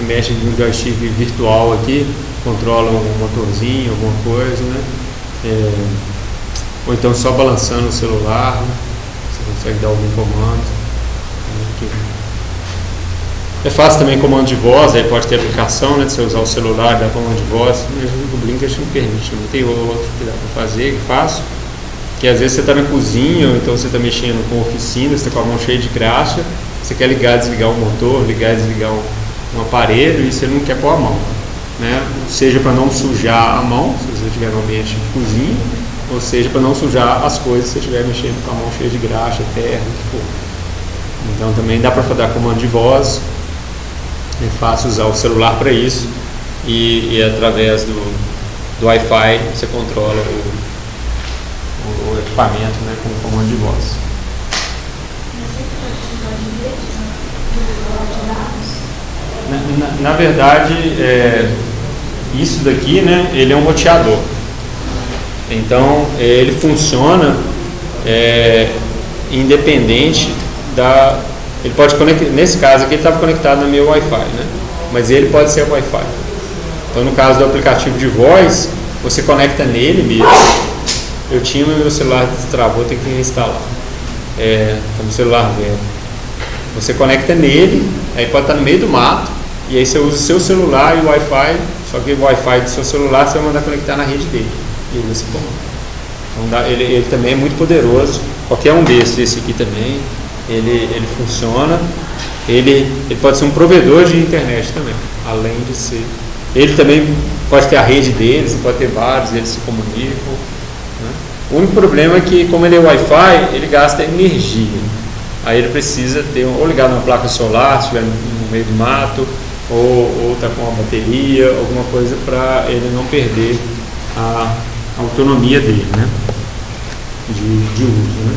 mexe em um joystick virtual aqui, controla um motorzinho, alguma coisa, né? Ou então só balançando o celular, né? Você consegue dar algum comando. É fácil também comando de voz, aí pode ter aplicação, né, de você usar o celular e dar comando de voz. O Blink acho que não permite, não tem outro que dá para fazer, que faço. Que às vezes você está na cozinha, ou então você está mexendo com oficina, você está com a mão cheia de graxa, você quer ligar e desligar o motor, ligar e desligar um aparelho e você não quer pôr a mão. Né? Seja para não sujar a mão, se você estiver no ambiente de cozinha, ou seja para não sujar as coisas se você estiver mexendo com a mão cheia de graxa, terra, o que for. Então também dá para dar comando de voz, é fácil usar o celular para isso e através do Wi-Fi você controla o equipamento, né, com o comando de voz. Na verdade, isso daqui, né, ele é um roteador. Então, ele funciona independente da... Ele pode conectar, nesse caso aqui ele estava conectado no meu Wi-Fi, né? Mas ele pode ser Wi-Fi. Então, no caso do aplicativo de voz, você conecta nele mesmo. Eu tinha o meu celular destravou, tem que reinstalar. Tá no celular velho. Você conecta nele, aí pode estar no meio do mato, e aí você usa o seu celular e o Wi-Fi, só que o Wi-Fi do seu celular você vai mandar conectar na rede dele. E ele se comanda. Então ele também é muito poderoso. Qualquer um desses, esse aqui também, ele funciona. Ele pode ser um provedor de internet também, além de ser. Ele também pode ter a rede dele, você pode ter vários, eles se comunicam. Né? O único problema é que, como ele é Wi-Fi, ele gasta energia. Aí ele precisa ter ou ligado numa placa solar, se estiver no meio do mato, ou está com uma bateria, alguma coisa para ele não perder a autonomia dele, né? de uso. Né?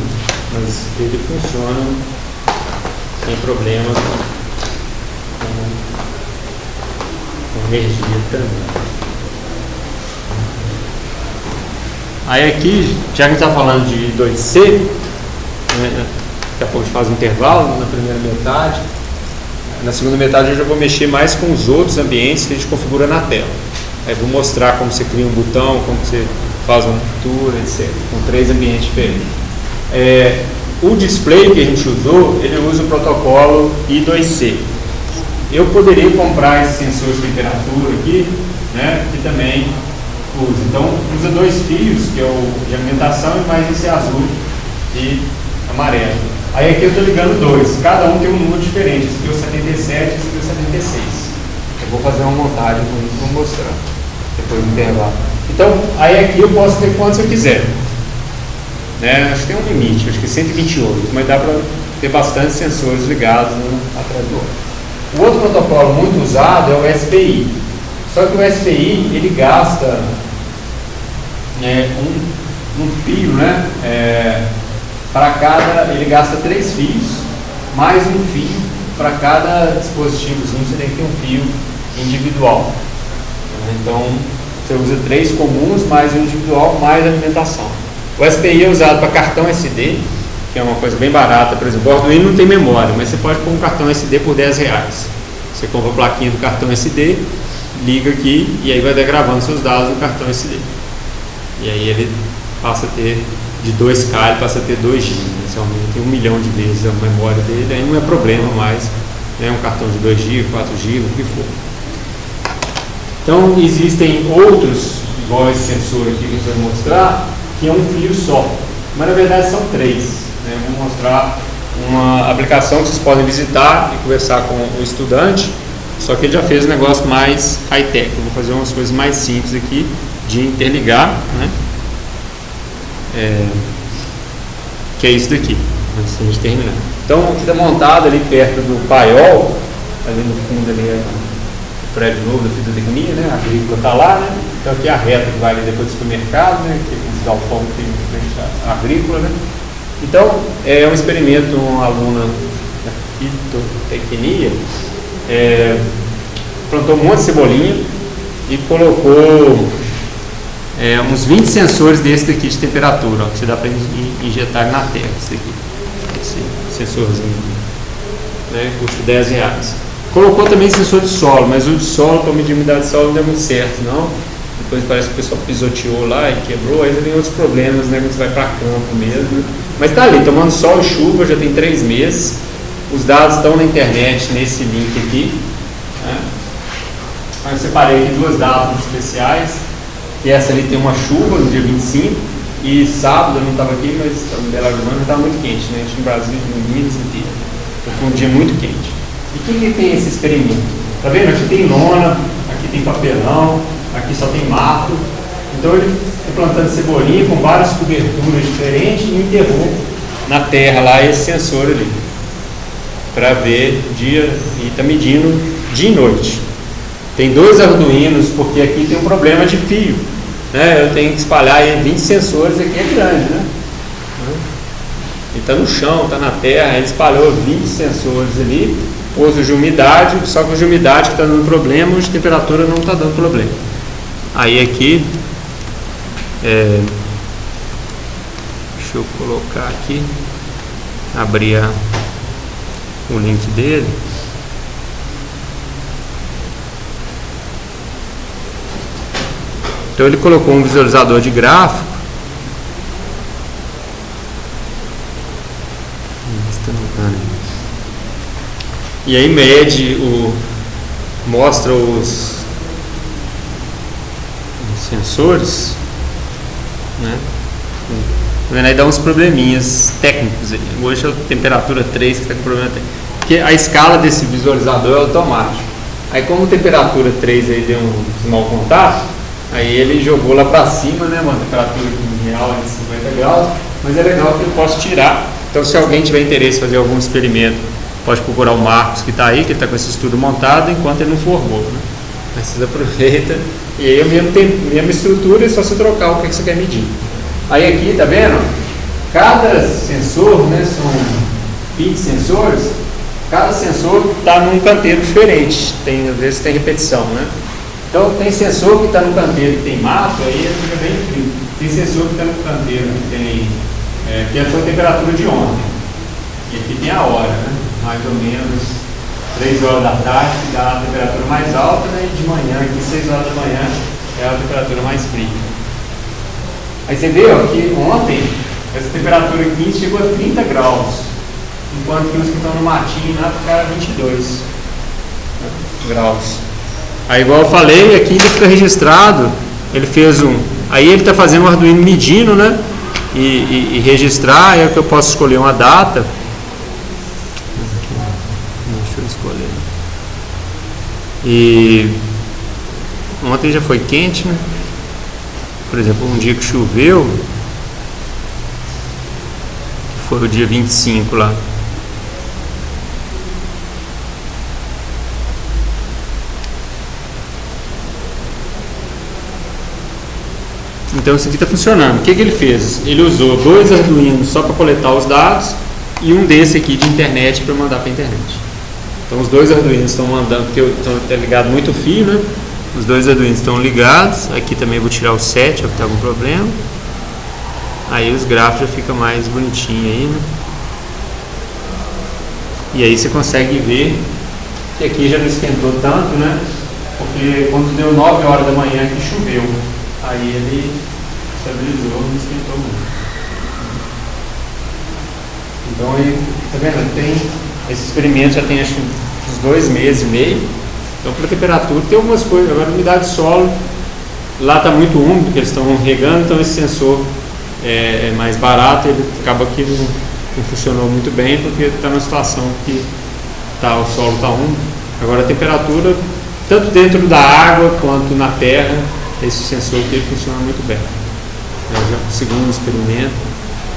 Mas ele funciona sem problema com energia também. Aí aqui, já que a gente está falando de 2C, né, daqui a pouco a gente faz um intervalo na primeira metade. Na segunda metade eu já vou mexer mais com os outros ambientes que a gente configura na tela. Aí vou mostrar como você cria um botão, como você faz uma pintura, etc. Com 3 ambientes diferentes. O display que a gente usou, ele usa o protocolo I2C. Eu poderia comprar esse sensor de temperatura aqui, né, que também usa. Então, usa 2 fios, que é o de alimentação, e mais esse azul e amarelo. Aí aqui eu estou ligando dois, cada um tem um número diferente, esse aqui é o 77, esse aqui é o 76. Eu vou fazer uma montagem com isso, vou mostrar depois do intervalo. Então, aí aqui eu posso ter quantos eu quiser, né? Acho que tem um limite, acho que 128, mas dá para ter bastante sensores ligados atrás do outro. O outro protocolo muito usado é o SPI, só que o SPI ele gasta um fio, né? Para cada, ele gasta 3 fios, mais um fio para cada dispositivozinho, você tem que ter um fio individual. Então, você usa 3 comuns, mais um individual, mais alimentação. O SPI é usado para cartão SD, que é uma coisa bem barata. Por exemplo, o Arduino não tem memória, mas você pode pôr um cartão SD por R$10. Você compra a plaquinha do cartão SD, liga aqui e aí vai gravando seus dados no cartão SD. E aí ele passa a ter de 2K, ele passa a ter 2 GB. Você aumenta 1 milhão de vezes a memória dele, aí não é problema mais, né? Um cartão de 2 GB, 4 GB, o que for. Então existem outros, igual esse sensor aqui que eu vou mostrar, que é um fio só, mas na verdade são 3. Né? Eu vou mostrar uma aplicação que vocês podem visitar e conversar com o estudante, só que ele já fez um negócio mais high-tech. Eu vou fazer umas coisas mais simples aqui de interligar, né? Que é isso daqui, antes de terminar. Então, aqui está montado ali perto do paiol, ali no fundo ali é o prédio novo da fitotecnia, né? A agrícola está lá, né? Então aqui é a reta que vai ali depois do supermercado, né? Que é esse galpão que tem em frente à agrícola, né? Então, é um experimento de uma aluna da fitotecnia, plantou um monte de cebolinha e colocou uns 20 sensores desse daqui de temperatura, ó, que você dá para injetar na terra, esse sensorzinho, né, custa R$10. Colocou também sensor de solo, mas o de solo, para medir a umidade de solo, não deu muito certo, não. Depois parece que o pessoal pisoteou lá e quebrou, aí tem outros problemas, né, quando você vai para campo mesmo. Mas está ali, tomando sol e chuva, já tem 3 meses. Os dados estão na internet, nesse link aqui. Né? Aí eu separei aqui 2 datas especiais. E essa ali tem uma chuva no dia 25, e sábado eu não estava aqui, mas em Belo Horizonte estava muito quente, né? No Brasil, no Minas inteiro. Então foi um dia muito quente. E o que tem esse experimento? Tá vendo? Aqui tem lona, aqui tem papelão, aqui só tem mato. Então ele foi plantando cebolinha com várias coberturas diferentes e enterrou na terra lá esse sensor ali, para ver dia, e está medindo dia e noite. Tem 2 arduinos, porque aqui tem um problema de fio, né? Eu tenho que espalhar aí 20 sensores, aqui é grande, né? Ele está no chão, está na terra, ele espalhou 20 sensores ali, pôs o de umidade, só que o de umidade que está dando problema, o de temperatura não está dando problema. Aí aqui, deixa eu colocar aqui, abrir o link dele. Então ele colocou um visualizador de gráfico. E aí mede, mostra os sensores, né? Aí dá uns probleminhas técnicos. Hoje é a temperatura 3 que está com problema técnico. Porque a escala desse visualizador é automático. Aí como a temperatura 3 aí deu um mau contato, aí ele jogou lá para cima, né, uma temperatura real de 50 graus, mas é legal que eu posso tirar. Então se alguém tiver interesse em fazer algum experimento, pode procurar o Marcos que está aí, que ele está com esse estudo montado, enquanto ele não formou, né? Mas vocês aproveitam, e aí eu mesmo tenho a mesma estrutura, é só você trocar o que você quer medir. Aí aqui, tá vendo? Cada sensor, né, são 20 sensores, cada sensor está num canteiro diferente, às vezes tem repetição, né? Então tem sensor que está no canteiro que tem mato, aí ele fica bem frio. Tem sensor que está no canteiro que tem, que é a sua temperatura de ontem. E aqui tem a hora, né? Mais ou menos 3 horas da tarde, que dá a temperatura mais alta, né? E de manhã, aqui 6 horas da manhã, é a temperatura mais fria. Aí você vê, ó, que ontem essa temperatura aqui chegou a 30 graus, enquanto que os que estão no matinho lá ficaram 22 graus. Aí igual eu falei, aqui ele fica registrado, ele fez aí ele está fazendo um Arduino medindo, né? E registrar, é que eu posso escolher uma data, eu escolher. E ontem já foi quente, né? Por exemplo, um dia que choveu, que foi o dia 25 lá. Então isso aqui está funcionando. O que ele fez? Ele usou 2 Arduinos só para coletar os dados e um desse aqui de internet para mandar para a internet. Então os 2 Arduinos estão mandando, porque está ligado muito fio, né? Os 2 Arduinos estão ligados. Aqui também vou tirar o 7, se tem algum problema. Aí os gráficos já ficam mais bonitinhos aí, né? E aí você consegue ver que aqui já não esquentou tanto, né? Porque quando deu 9 horas da manhã que choveu. Aí ele estabilizou, não esquentou muito. Então aí, tá vendo? Tem, esse experimento já tem acho que uns 2 meses e meio. Então para temperatura tem algumas coisas. Agora a umidade de solo, lá está muito úmido, porque eles estão regando, então esse sensor é mais barato, ele acaba que não funcionou muito bem, porque está numa situação que o solo está úmido. Agora a temperatura, tanto dentro da água quanto na terra, esse sensor aqui ele funciona muito bem. Já segundo experimento.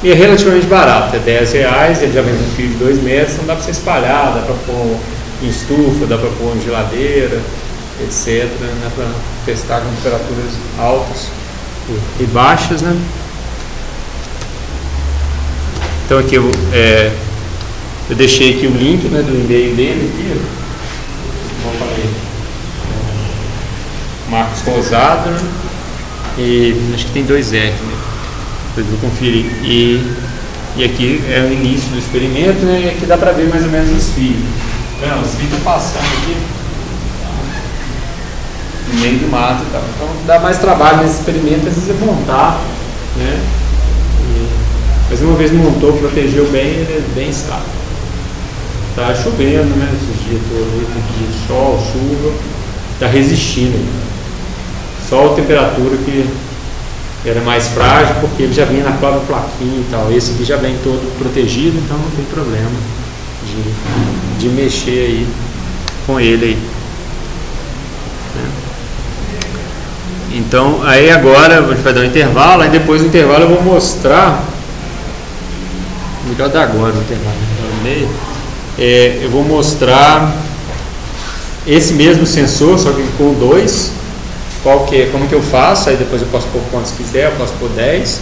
E é relativamente barato, é R$10, ele já vem um fio de 2 metros, então dá para você espalhar, dá para pôr em estufa, dá para pôr em geladeira, etc. Dá para testar com temperaturas altas e baixas, né? Então aqui eu deixei aqui o link, né, do e-mail dele aqui, como eu falei. Marcos Rosado, né? E acho que tem 2 R, né? Depois eu vou conferir. E aqui é o início do experimento, né? E aqui dá para ver mais ou menos os fios. Não, os fios estão passando aqui no meio do mato e tal. Então dá mais trabalho nesse experimento, às vezes é montar, né? Mas uma vez montou, protegeu bem, ele é bem estável. Tá chovendo, né? Esses dias todos, tem dia de sol, chuva, tá resistindo. Só a temperatura que era mais frágil, porque ele já vinha na própria plaquinha e tal. Esse aqui já vem todo protegido, então não tem problema de mexer aí com ele aí. Então, aí agora a gente vai dar um intervalo, aí depois do intervalo eu vou mostrar. Melhor dar agora no intervalo, no meio. Eu vou mostrar esse mesmo sensor, só que com 2. Como que eu faço, aí depois eu posso pôr quantos quiser, eu posso pôr 10,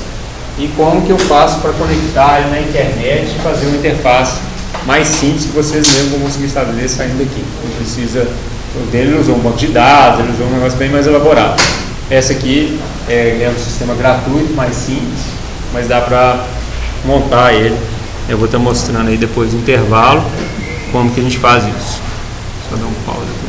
e como que eu faço para conectar ele na internet e fazer uma interface mais simples que vocês mesmos vão conseguir estabelecer saindo daqui. Não precisa, o dele usou um banco de dados, ele usou um negócio bem mais elaborado. Essa aqui é um sistema gratuito, mais simples, mas dá para montar ele. Eu vou estar mostrando aí depois do intervalo como que a gente faz isso. Só dar um pause aqui.